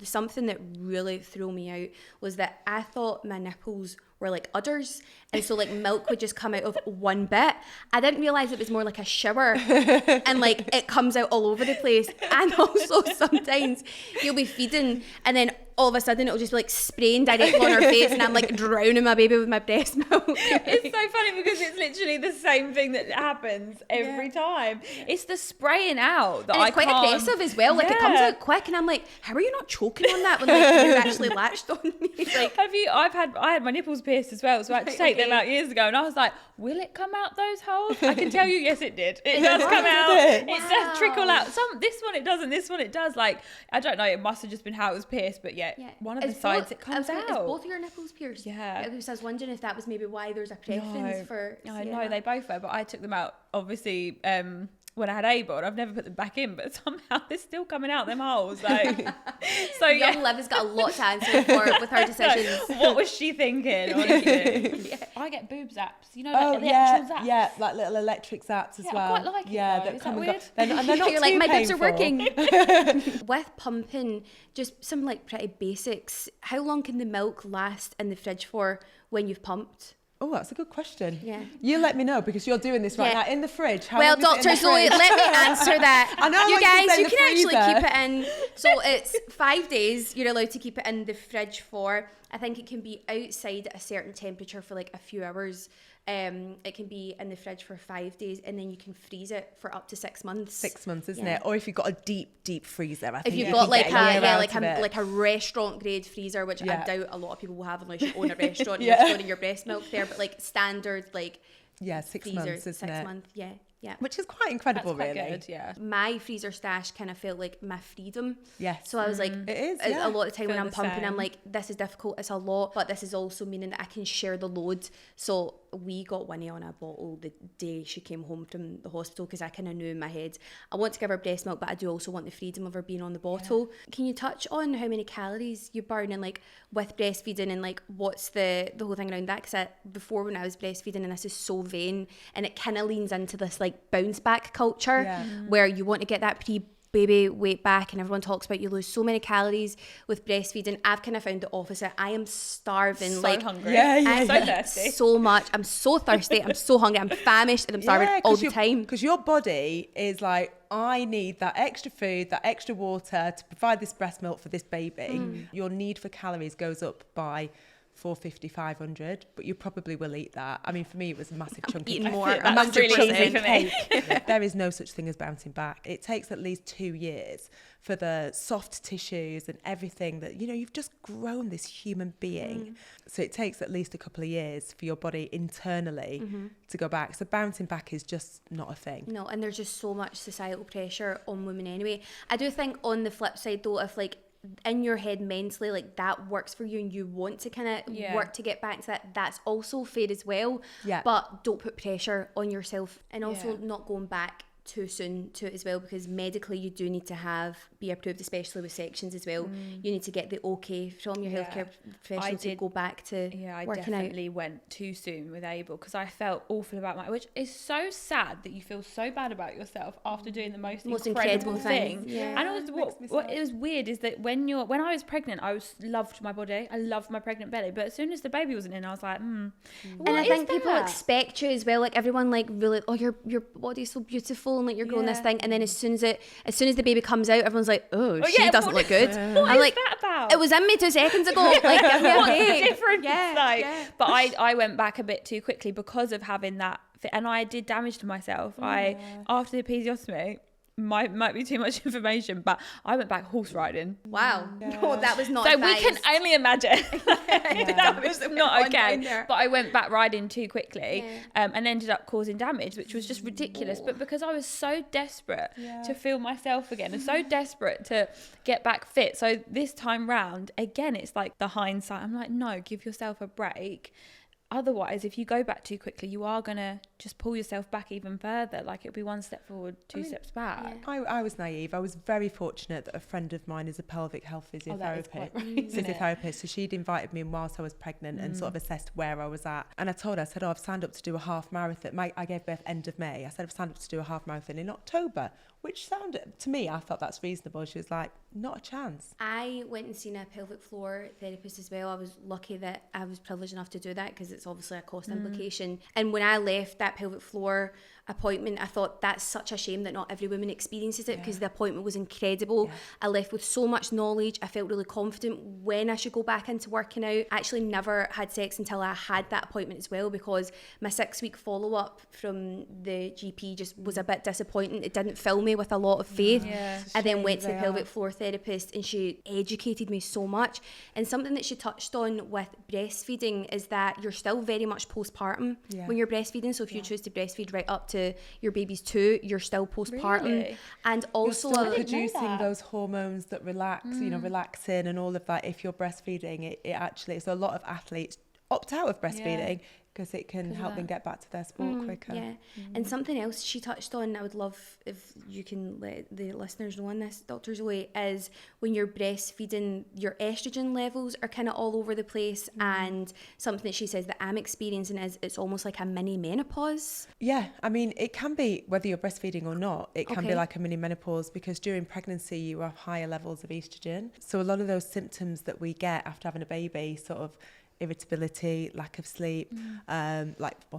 Something that really threw me out was that I thought my nipples were like udders, and so like milk would just come out of one bit. I didn't realise it was more like a shower and like it comes out all over the place. And also sometimes you'll be feeding and then all of a sudden it'll just be like spraying directly on her face, and I'm like drowning my baby with my breast milk. It's so funny because it's literally the same thing that happens every time. It's the spraying out that and it's quite aggressive as well. Like it comes out quick, and I'm like, how are you not choking on that when like you're actually latched on me? Like, I had my nipples pierced as well, so I had to take them out years ago, and I was like, will it come out those holes? I can tell you, yes, it did. It does come out. It does trickle out. This one it doesn't. This one it does. Like, I don't know. It must have just been how it was pierced, but one of the sides it comes out. Is both of your nipples pierced? Yeah. Because I was wondering if that was maybe why there's a preference for. I know they both were, but I took them out obviously when I had Abel, and I've never put them back in, but somehow they're still coming out them holes. Like, so young Liv has got a lot to answer for with her decisions. What was she thinking? Honestly, I get boob zaps. You know, like the actual zaps. Yeah, like little electric zaps as well. I quite like it. That come and go. And they're not You're too like, my painful. boobs are working. With pumping, just some like pretty basics. How long can the milk last in the fridge for when you've pumped? Oh, that's a good question. Yeah. You let me know because you're doing this right now in the fridge. How Well, long is it in Dr. the Zoe, fridge? let me answer that. I know, you like guys, say you the can actually freezer. keep it in. So it's 5 days you're allowed to keep it in the fridge for. I think it can be outside at a certain temperature for like a few hours. It can be in the fridge for 5 days, and then you can freeze it for up to 6 months. 6 months, isn't it? Or if you've got a deep freezer, I think. If you've you got can like get like a restaurant grade freezer, which I doubt a lot of people will have unless you own a restaurant and you're storing your breast milk there. But like standard, like 6 freezer, months, isn't 6 it? months, yeah. Which is quite incredible, That's quite really. good, yeah. My freezer stash kind of felt like my freedom. Yes. So I was like, It is, a lot of time when Feel I'm the pumping, I'm same. like, this is difficult, it's a lot, but this is also meaning that I can share the load. So we got Winnie on a bottle the day she came home from the hospital, because I kind of knew in my head, I want to give her breast milk, but I do also want the freedom of her being on the bottle. Can you touch on how many calories you burn and like with breastfeeding, and like what's the whole thing around that? Because before, when I was breastfeeding, and this is so vain, and it kind of leans into this like bounce back culture where you want to get that baby weight back, and everyone talks about you lose so many calories with breastfeeding. I've kind of found the opposite. I am starving, So like hungry. I So eat thirsty. so much. I'm so thirsty. I'm so hungry. I'm famished, and I'm starving all the time. Because your body is like, I need that extra food, that extra water to provide this breast milk for this baby. Your need for calories goes up by 450, 500, but you probably will eat that. I mean, for me, it was a massive chunk eating of more. a That's massive really chunk easy of for me. cake. There is no such thing as bouncing back. It takes at least 2 years for the soft tissues and everything that, you know, you've just grown this human being. So it takes at least a couple of years for your body internally to go back. So bouncing back is just not a thing. No, and there's just so much societal pressure on women anyway. I do think on the flip side though, if like in your head mentally like that works for you and you want to kind of work to get back to that, that's also fair as well. Yeah. But don't put pressure on yourself, and also not going back too soon to it as well, because medically you do need to be approved, especially with sections as well. You need to get the okay from your healthcare professional to go back to I working definitely went too soon with Abel, because I felt awful about which is so sad that you feel so bad about yourself after doing the most incredible thing. And also what it was weird is that when I was pregnant, I loved my body, I loved my pregnant belly, but as soon as the baby wasn't in, I was like, And I think people expect you as well, like everyone like really, oh, your body's so beautiful and like you're growing this thing, and then as soon as the baby comes out, everyone's like, oh, she doesn't look good. What is that about? It was in me 2 seconds ago. Like, give me a break. Different. But I went back a bit too quickly because of having that, and I did damage to myself. After the episiotomy, might be too much information, but I went back horse riding. Wow. No, that was not so advised. we can only imagine. That was not okay. But I went back riding too quickly, and ended up causing damage, which was just ridiculous. But because I was so desperate to feel myself again, and so desperate to get back fit, so this time round, again, it's like the hindsight. I'm like, no, give yourself a break. Otherwise, if you go back too quickly, you are going to just pull yourself back even further. Like, it'll be one step forward, two steps back. I was naive. I was very fortunate that a friend of mine is a pelvic health physiotherapist. So she'd invited me in whilst I was pregnant and sort of assessed where I was at. And I told her, I've signed up to do a half marathon. I gave birth end of May. I said, I've signed up to do a half marathon in October, which sounded, to me, I thought that's reasonable. She was like, not a chance. I went and seen a pelvic floor therapist as well. I was lucky that I was privileged enough to do that, because it's obviously a cost implication. And when I left that pelvic floor appointment, I thought that's such a shame that not every woman experiences it, because the appointment was incredible. I left with so much knowledge. I felt really confident when I should go back into working out. I actually never had sex until I had that appointment as well, because my 6-week follow-up from the GP just was a bit disappointing. It didn't fill me with a lot of faith. I then went to the pelvic floor therapist, and she educated me so much. And something that she touched on with breastfeeding is that you're still very much postpartum when you're breastfeeding. So if you choose to breastfeed right up to your baby's 2, you're still postpartum. Really? And also you're still producing those hormones that relax, relaxin and all of that. If you're breastfeeding, it actually, so a lot of athletes opt out of breastfeeding because it can help them get back to their sport quicker. And something else she touched on, I would love if you can let the listeners know on this, Dr. Zoe, is when you're breastfeeding, your estrogen levels are kind of all over the place. And something that she says that I'm experiencing is it's almost like a mini menopause. Yeah, I mean, it can be, whether you're breastfeeding or not, it can be like a mini menopause, because during pregnancy you have higher levels of estrogen. So a lot of those symptoms that we get after having a baby, sort of irritability, lack of sleep,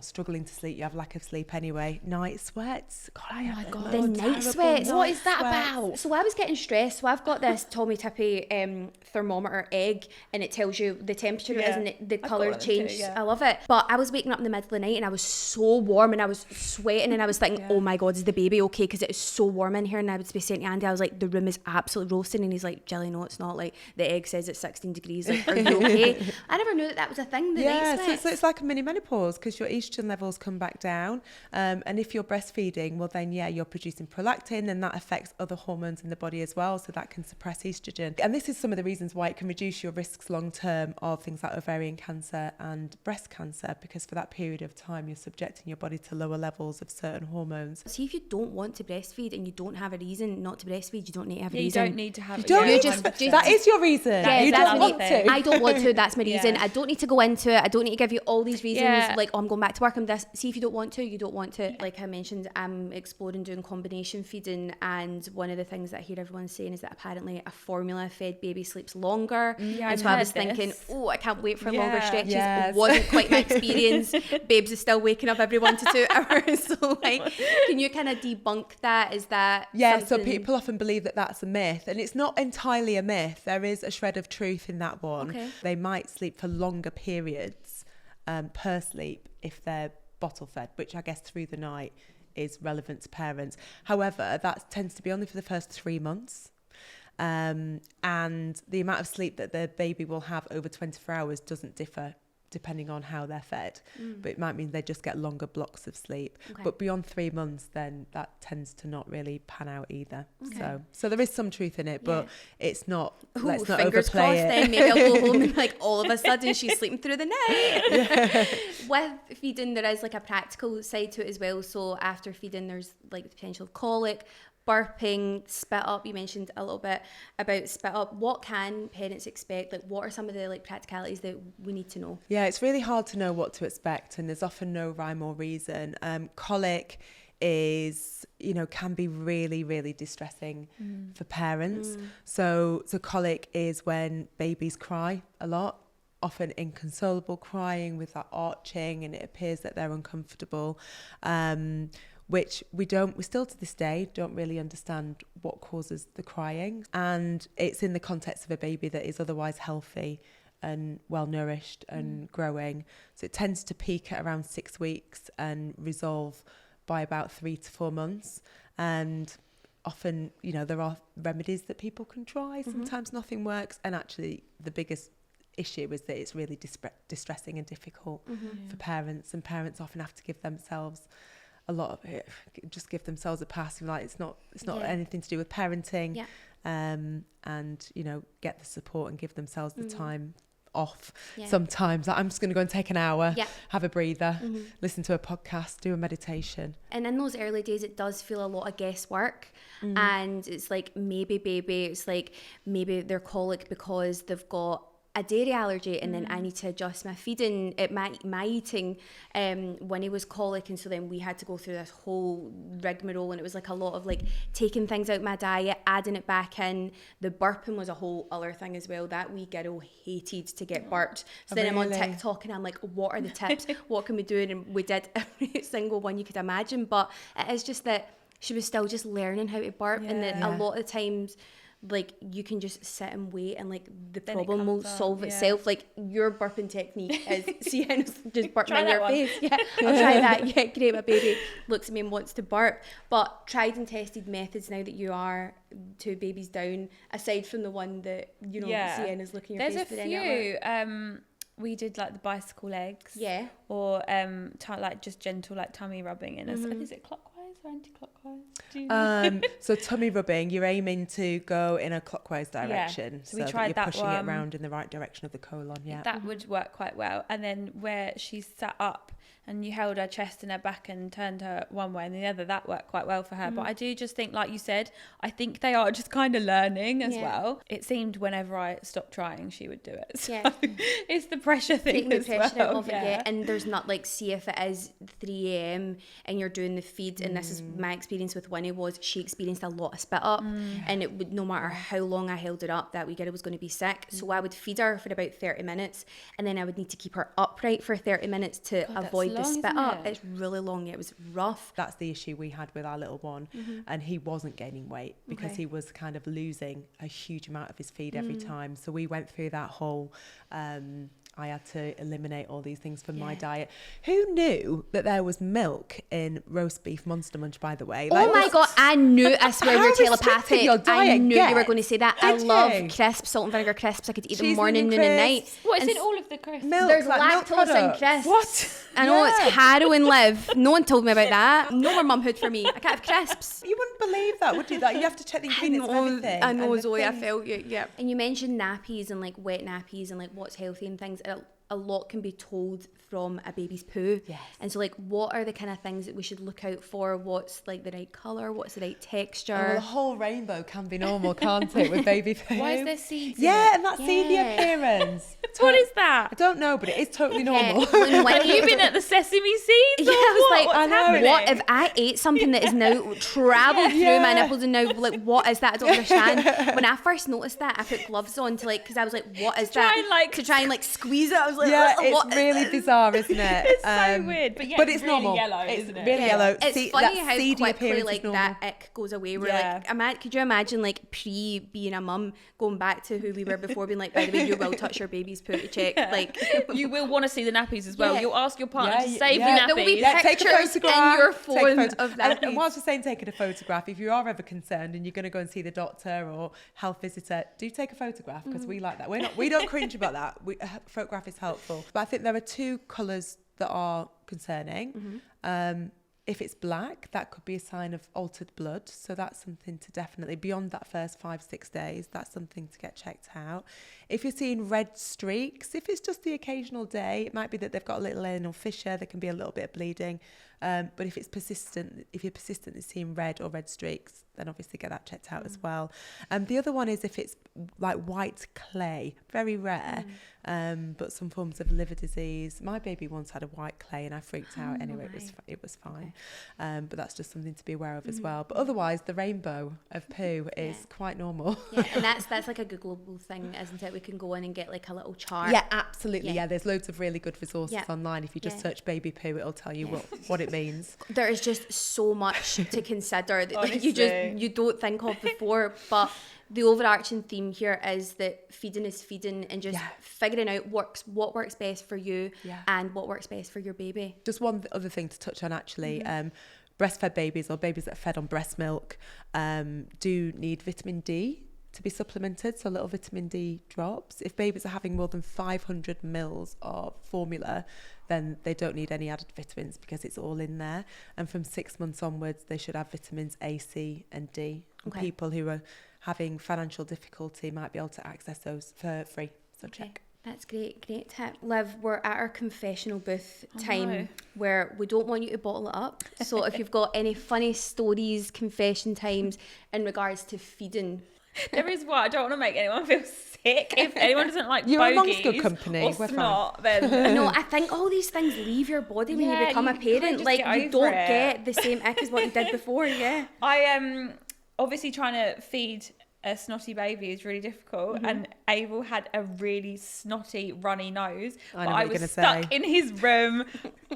struggling to sleep, you have lack of sleep anyway, night sweats. God, the night sweats. What is that about? So I was getting stressed. So I've got this Tommee Tippee thermometer egg, and it tells you the temperature is and the colour change. I love it. But I was waking up in the middle of the night and I was so warm and I was sweating, and I was thinking, oh my God, is the baby okay? Because it is so warm in here. And I would be saying to Andy, I was like, the room is absolutely roasting. And he's like, Jilly, no, it's not. Like, the egg says it's 16 degrees. Like, are you okay? I never knew that was a thing. So it's like a mini menopause, because your estrogen levels come back down, and if you're breastfeeding, well then you're producing prolactin, and that affects other hormones in the body as well, so that can suppress estrogen. And this is some of the reasons why it can reduce your risks long term of things like ovarian cancer and breast cancer, because for that period of time you're subjecting your body to lower levels of certain hormones. See, if you don't want to breastfeed and you don't have a reason not to breastfeed, you don't need to have a reason. You don't need to have. That is your reason. You don't want to. I don't want to. That's my reason. I don't need to go into it. I don't need to give you all these reasons like, oh, I'm going back to work on this. See, if you don't want to, you don't want to. Like I mentioned, I'm exploring doing combination feeding, and one of the things that I hear everyone saying is that apparently a formula fed baby sleeps longer. And so I was thinking, I can't wait for longer stretches. It wasn't quite my experience. Babes is still waking up every 1 to 2 hours. So like, can you kind of debunk that? Is that something? So people often believe that that's a myth, and it's not entirely a myth. There is a shred of truth in that one. They might sleep for longer periods per sleep if they're bottle fed, which I guess through the night is relevant to parents. However, that tends to be only for the first 3 months. And the amount of sleep that the baby will have over 24 hours doesn't differ depending on how they're fed. But it might mean they just get longer blocks of sleep. Okay. But beyond 3 months, then that tends to not really pan out either. So there is some truth in it, but it's not, let's not fingers overplay crossed it. then maybe I'll go home and like all of a sudden she's sleeping through the night. With feeding, there is like a practical side to it as well. So after feeding, there's like the potential of colic, burping, spit up. You mentioned a little bit about spit up. What can parents expect? Like, what are some of the like practicalities that we need to know? Yeah, it's really hard to know what to expect, and there's often no rhyme or reason. Colic is, can be really, really distressing for parents. So colic is when babies cry a lot, often inconsolable crying with that arching, and it appears that they're uncomfortable. Which we still to this day don't really understand what causes the crying. And it's in the context of a baby that is otherwise healthy and well nourished and growing. So it tends to peak at around 6 weeks and resolve by about 3 to 4 months. And often, there are remedies that people can try. Sometimes nothing works. And actually the biggest issue is that it's really distressing and difficult for parents, and parents often have to give themselves a lot of it, just give themselves a pass, like it's not anything to do with parenting, and get the support and give themselves the time off. Sometimes I'm just going to go and take an hour, have a breather, listen to a podcast, do a meditation. And in those early days it does feel a lot of guesswork, and it's like maybe they're colic because they've got a dairy allergy, and then I need to adjust my feeding, my eating when he was colic, and so then we had to go through this whole rigmarole, and it was like a lot of like taking things out my diet, adding it back in. The burping was a whole other thing as well. That wee girl hated to get burped. So then I'm on TikTok and I'm like, what are the tips? What can we do? And we did every single one you could imagine, but it is just that she was still just learning how to burp, and that a lot of times like you can just sit and wait, and like the problem will solve itself. Like your burping technique is Sienna's just burping in your face. I'll try that. Great, my baby looks at me and wants to burp. But tried and tested methods now that you are 2 babies down, aside from the one that Sienna's looking your face. There's a few. We did like the bicycle legs, or like just gentle like tummy rubbing in. Is it clockwise or anti-clockwise? So tummy rubbing, you're aiming to go in a clockwise direction, so we that tried you're that pushing one. it around in the right direction of the colon. That would work quite well. And then where she's sat up and you held her chest and her back and turned her one way and the other, that worked quite well for her. But I do just think, like you said, I think they are just kind of learning as well. It seemed whenever I stopped trying, she would do it. So it's the pressure thing. Taking the pressure out of it, and there's not like, see if it is 3 a.m. and you're doing the feed, and this is my experience with Winnie, was she experienced a lot of spit up, and it would, no matter how long I held her up, that wee girl was going to be sick. So I would feed her for about 30 minutes, and then I would need to keep her upright for 30 minutes to avoid the spit up. It's really long. It was rough. That's the issue we had with our little one, and he wasn't gaining weight because he was kind of losing a huge amount of his feed every time. So we went through that whole I had to eliminate all these things from my diet. Who knew that there was milk in roast beef Monster Munch, by the way? Like, oh my God, I knew, I swear you're telepathic. I knew you were going to say that. I love crisps, salt and vinegar crisps. I could eat them morning, noon and night. What is in all of the crisps? Milk, there's like lactose in crisps. What? I know, it's harrowing, Liv. No one told me about that. No more mumhood for me. I can't have crisps. You wouldn't believe that, would you? That you have to check the ingredients of everything. I know, Zoe, I felt you. Yeah. And you mentioned nappies and like wet nappies and like what's healthy and things. A lot can be told from a baby's poo. Yes. And so like, what are the kind of things that we should look out for? What's like the right colour? What's the right texture? Oh, the whole rainbow can be normal, can't it, with baby poo? Why is there seeds in it? and that seedy appearance. What is that? I don't know, but it is totally normal. Have you been at the sesame seeds? Yeah, I was happening? What if I ate something that is now travelled through my nipples and now like, what is that? I don't understand. When I first noticed that, I put gloves on to like, because I was like, what is that? To try and like squeeze it. I was like, it's really bizarre, isn't it? It's so weird, but it's really normal. Yellow, it's isn't it? really yellow. It's funny how quickly like that ick goes away. We're like, could you imagine like pre being a mum going back to who we were before, being like, by the way, you will touch your baby's poo to check. Like, you will want to see the nappies as well. You'll ask your partner to save the nappies. There will be take a photograph in your phone of that. And whilst we're saying taking a photograph, if you are ever concerned and you're going to go and see the doctor or health visitor, do take a photograph, because we like that. We don't cringe about that. Photograph is health. helpful. But I think there are two colours that are concerning. If it's black, that could be a sign of altered blood. So that's something to definitely, beyond that first 5-6 days, that's something to get checked out. If you're seeing red streaks, if it's just the occasional day, it might be that they've got a little anal fissure, there can be a little bit of bleeding. But if it's persistent, if you're persistently seeing red or red streaks, then obviously get that checked out as well. The other one is if it's like white clay, very rare, but some forms of liver disease. My baby once had a white clay and I freaked out. Anyway, it was fine. Okay. But that's just something to be aware of as well. But otherwise, the rainbow of poo is quite normal. Yeah, and that's like a Googleable thing, isn't it? We can go in and get like a little chart. Yeah, absolutely. Yeah, there's loads of really good resources online. If you just search baby poo, it'll tell you what it means. There is just so much to consider that like, you don't think of before, but the overarching theme here is that feeding is feeding, and just figuring out what works best for you and what works best for your baby. Just one other thing to touch on actually, breastfed babies or babies that are fed on breast milk do need vitamin D to be supplemented, so little vitamin D drops. If babies are having more than 500 mils of formula, then they don't need any added vitamins because it's all in there. And from 6 months onwards, they should have vitamins A, C and D. And people who are having financial difficulty might be able to access those for free. So check. That's great tip. Liv, we're at our confessional booth time where we don't want you to bottle it up. So if you've got any funny stories, confession times in regards to feeding. There is one. I don't want to make anyone feel sick. If anyone doesn't like you're amongst good bogies company. or snot, then no, I think all these things leave your body when you become a parent. Like you don't get the same ick as what you did before. Yeah. I am obviously trying to feed a snotty baby is really difficult, and Abel had a really snotty runny nose, but I was stuck in his room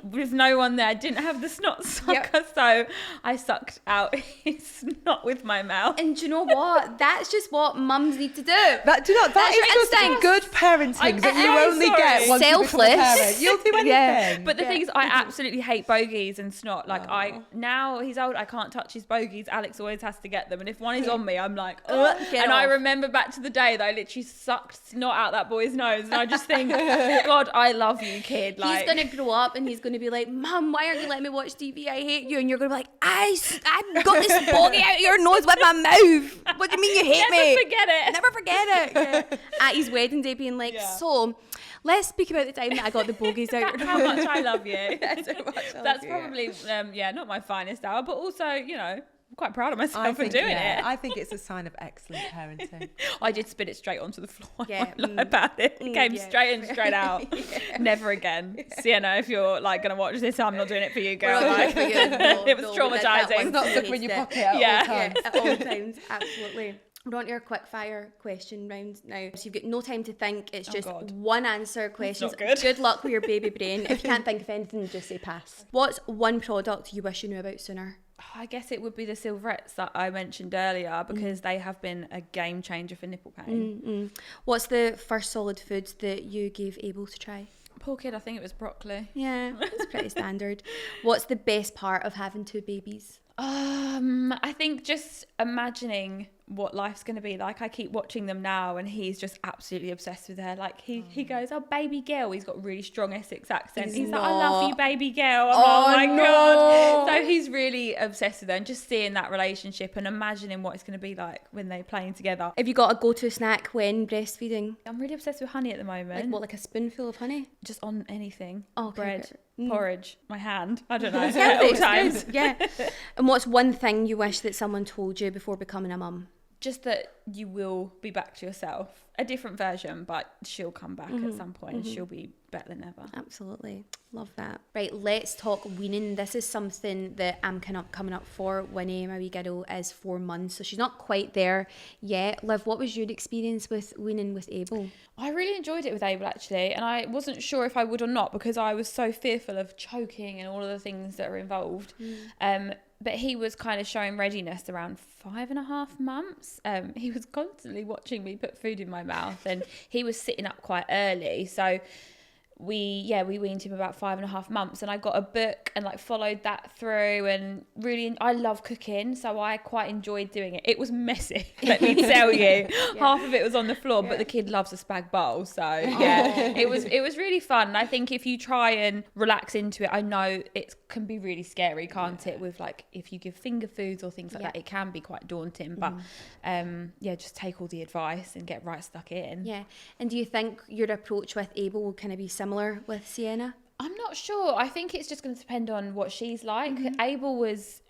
with no one there. I didn't have the snot sucker, so I sucked out his snot with my mouth. And do you know what? That's just what mums need to do. That is just good parenting that you only get once you become a parent. You'll do anything. But the thing is, I absolutely hate bogies and snot. Like now he's old, I can't touch his bogies. Alex always has to get them, and if one is on me, I'm like, and I remember back to the day that I literally sucked snot out that boy's nose, and I just think, God, I love you, kid. Like, he's gonna grow up and he's gonna be like, Mum, why aren't you letting me watch TV? I hate you. And you're gonna be like, I got this bogey out of your nose with my mouth. What do you mean you hate me? Never forget it. Yeah. At his wedding day, being like, so let's speak about the time that I got the bogies out. How much I love you. That's probably not my finest hour, but also, you know, I'm quite proud of myself for doing it. I think it's a sign of excellent parenting. I did spit it straight onto the floor. I won't lie about it. It came straight in, straight out. Never again. Sienna, if you're like going to watch this, I'm not doing it for you, girl. Like, it was traumatizing. It's not stuck in your pocket at all times. At all times, absolutely. We're on to your quick fire question round now. So you've got no time to think. It's just one answer questions. Good luck with your baby brain. If you can't think of anything, just say pass. What's one product you wish you knew about sooner? I guess it would be the silverettes that I mentioned earlier, because they have been a game changer for nipple pain. What's the first solid food that you gave Abel to try? Poor kid, I think it was broccoli. Yeah, it's pretty standard. What's the best part of having two babies? I think just imagining what life's going to be like. I keep watching them now, and he's just absolutely obsessed with her. Like he goes, "Oh, baby girl." He's got a really strong Essex accent. He's like, "I love you, baby girl." I'm like, God. So he's really obsessed with her, and just seeing that relationship and imagining what it's going to be like when they're playing together. Have you got a go-to snack when breastfeeding? I'm really obsessed with honey at the moment. Like what, like a spoonful of honey? Just on anything. Oh, bread. Porridge, my hand, I don't know, at all times. Yeah. And what's one thing you wish that someone told you before becoming a mum? Just that you will be back to yourself. A different version, but she'll come back at some point and she'll be better than ever. Absolutely. Love that. Right, let's talk weaning. This is something that I'm coming up for. Winnie, my wee girl, is 4 months, so she's not quite there yet. Liv, what was your experience with weaning with Abel? I really enjoyed it with Abel, actually, and I wasn't sure if I would or not, because I was so fearful of choking and all of the things that are involved. But he was kind of showing readiness around 5.5 months. He was constantly watching me put food in my mouth, and he was sitting up quite early. So we weaned him about 5.5 months, and I got a book and like followed that through, and really I love cooking, so I quite enjoyed doing it. It was messy, let me tell you. Half of it was on the floor, but the kid loves a spag bowl, so it was really fun. And I think if you try and relax into it, I know it can be really scary, can't it, with like if you give finger foods or things like that, it can be quite daunting, but just take all the advice and get right stuck in. And do you think your approach with Abel will kind of be similar with Sienna? I'm not sure. I think it's just going to depend on what she's like. Abel was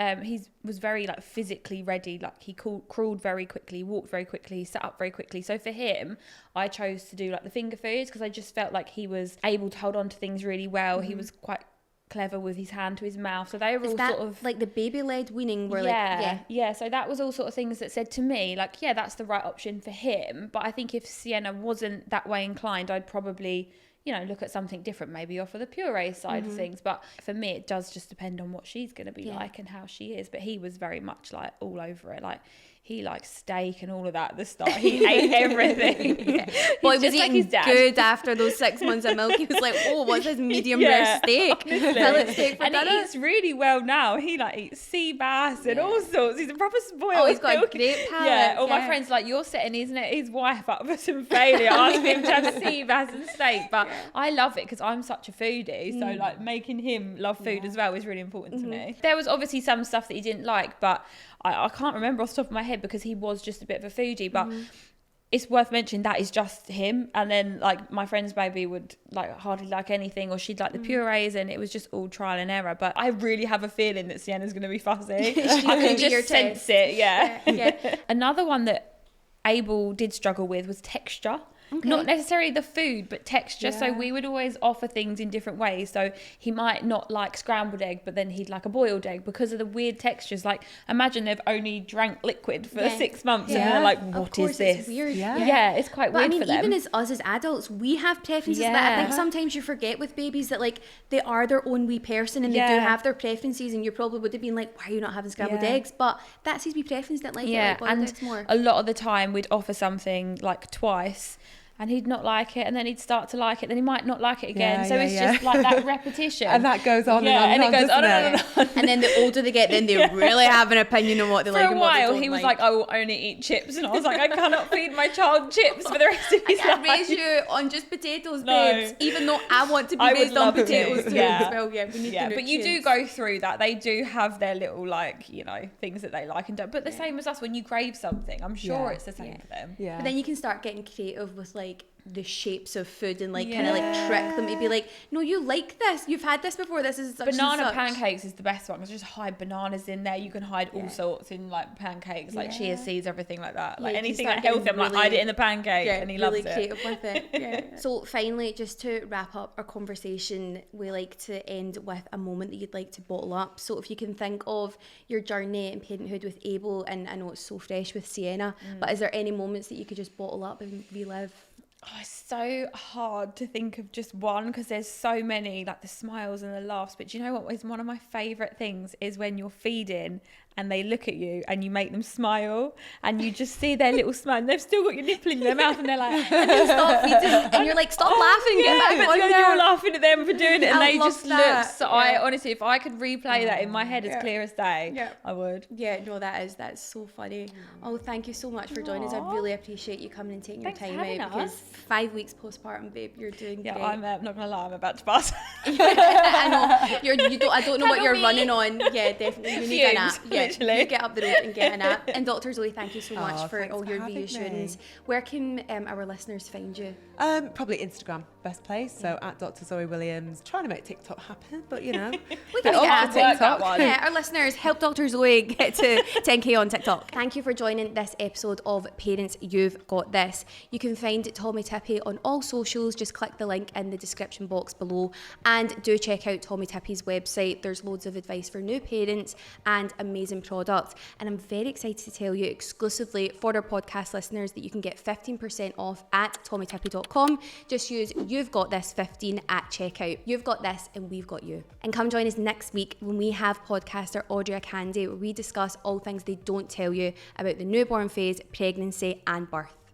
was very like physically ready. Like he crawled very quickly, walked very quickly, sat up very quickly. So for him, I chose to do like the finger foods because I just felt like he was able to hold on to things really well. He was quite clever with his hand to his mouth, so they were all sort of like the baby-led weaning where so that was all sort of things that said to me like, that's the right option for him. But I think if Sienna wasn't that way inclined, I'd probably look at something different, maybe offer the puree side of things. But for me, it does just depend on what she's going to be like and how she is. But he was very much like all over it. Like he liked steak and all of that at the start. He ate everything. Boy, was eating good after those 6 months of milk. He was like, what's his medium rare steak? Fillet steak for dinner. He eats really well now. He like eats sea bass and all sorts. He's a proper spoiled. Oh, he's got a great palate. All my friends like, you're setting his wife up for some failure, asking him to have sea bass and steak. But I love it because I'm such a foodie. So like making him love food as well is really important to me. There was obviously some stuff that he didn't like, but I can't remember off the top of my head because he was just a bit of a foodie. But it's worth mentioning that is just him. And then like my friend's baby would like hardly like anything, or she'd like the purees, and it was just all trial and error. But I really have a feeling that Sienna's going to be fussy. I can just sense it. Another one that Abel did struggle with was texture. Not necessarily the food, but texture. So we would always offer things in different ways. So he might not like scrambled egg, but then he'd like a boiled egg because of the weird textures. Like imagine they've only drank liquid for 6 months and they're like, what is this? It's weird. It's quite weird for them. Even as us as adults, we have preferences that I think sometimes you forget with babies that like they are their own wee person and they do have their preferences, and you probably would have been like, why are you not having scrambled eggs? But that's his wee preference, that like it, like boiled eggs more. A lot of the time we'd offer something like twice and he'd not like it, and then he'd start to like it, then he might not like it again. So it's just like that repetition. And that goes on and on, it goes on and on. And then the older they get, then they really have an opinion on what they like and what they don't like. For a while, he was like, I will only eat chips. And I was like, I cannot feed my child chips for the rest of his life. I can't raise you on just potatoes, babes. Even though I want to be raised on potatoes too as well. We need the nutrients. But you do go through that. They do have their little, like, things that they like and don't. But the same as us, when you crave something, I'm sure it's the same for them. But then you can start getting creative with, like, the shapes of food and like kind of like trick them to be like, no, you like this, you've had this before, this is such banana pancakes is the best one because just hide bananas in there. You can hide all sorts in like pancakes, like chia seeds, everything like that, like anything like healthy. I'm like, hide it in the pancake, and he loves it. Really creative with it. So finally, just to wrap up our conversation, we like to end with a moment that you'd like to bottle up. So if you can think of your journey in parenthood with Abel, and I know it's so fresh with Sienna, but is there any moments that you could just bottle up and relive? Oh, it's so hard to think of just one because there's so many, like the smiles and the laughs. But do you know what is one of my favourite things is when you're feeding and they look at you and you make them smile and you just see their little smile and they've still got your nipple in their mouth and they're like, and you stop feeding and you're like, stop laughing, get back on there. You're laughing at them for doing it and they just look. So I honestly, if I could replay that in my head as clear as day, I would. Yeah, no, that's so funny. Oh, thank you so much for joining us. I really appreciate you coming and taking your time out because 5 weeks postpartum, babe, you're doing great. I'm not gonna lie, I'm about to pass. I know I don't know what you're running on. Yeah, definitely. You need a nap. Yeah, you get up the road and get a nap. And Dr. Zoe, thank you so much for all your reassurance. Where can our listeners find you? Probably Instagram, best place. So at Dr. Zoe Williams, trying to make TikTok happen, but we can get at TikTok. Yeah, our listeners, help Dr. Zoe get to 10k on TikTok. Thank you for joining this episode of Parents You've Got This. You can find Tommee Tippee on all socials. Just click the link in the description box below, and do check out Tommee Tippee's website. There's loads of advice for new parents and amazing products. And I'm very excited to tell you exclusively for our podcast listeners that you can get 15% off at TommeeTippee.com. Just use You've Got This 15 at checkout. You've got this and we've got you. And come join us next week when we have podcaster Audrey Candy, where we discuss all things they don't tell you about the newborn phase, pregnancy and birth.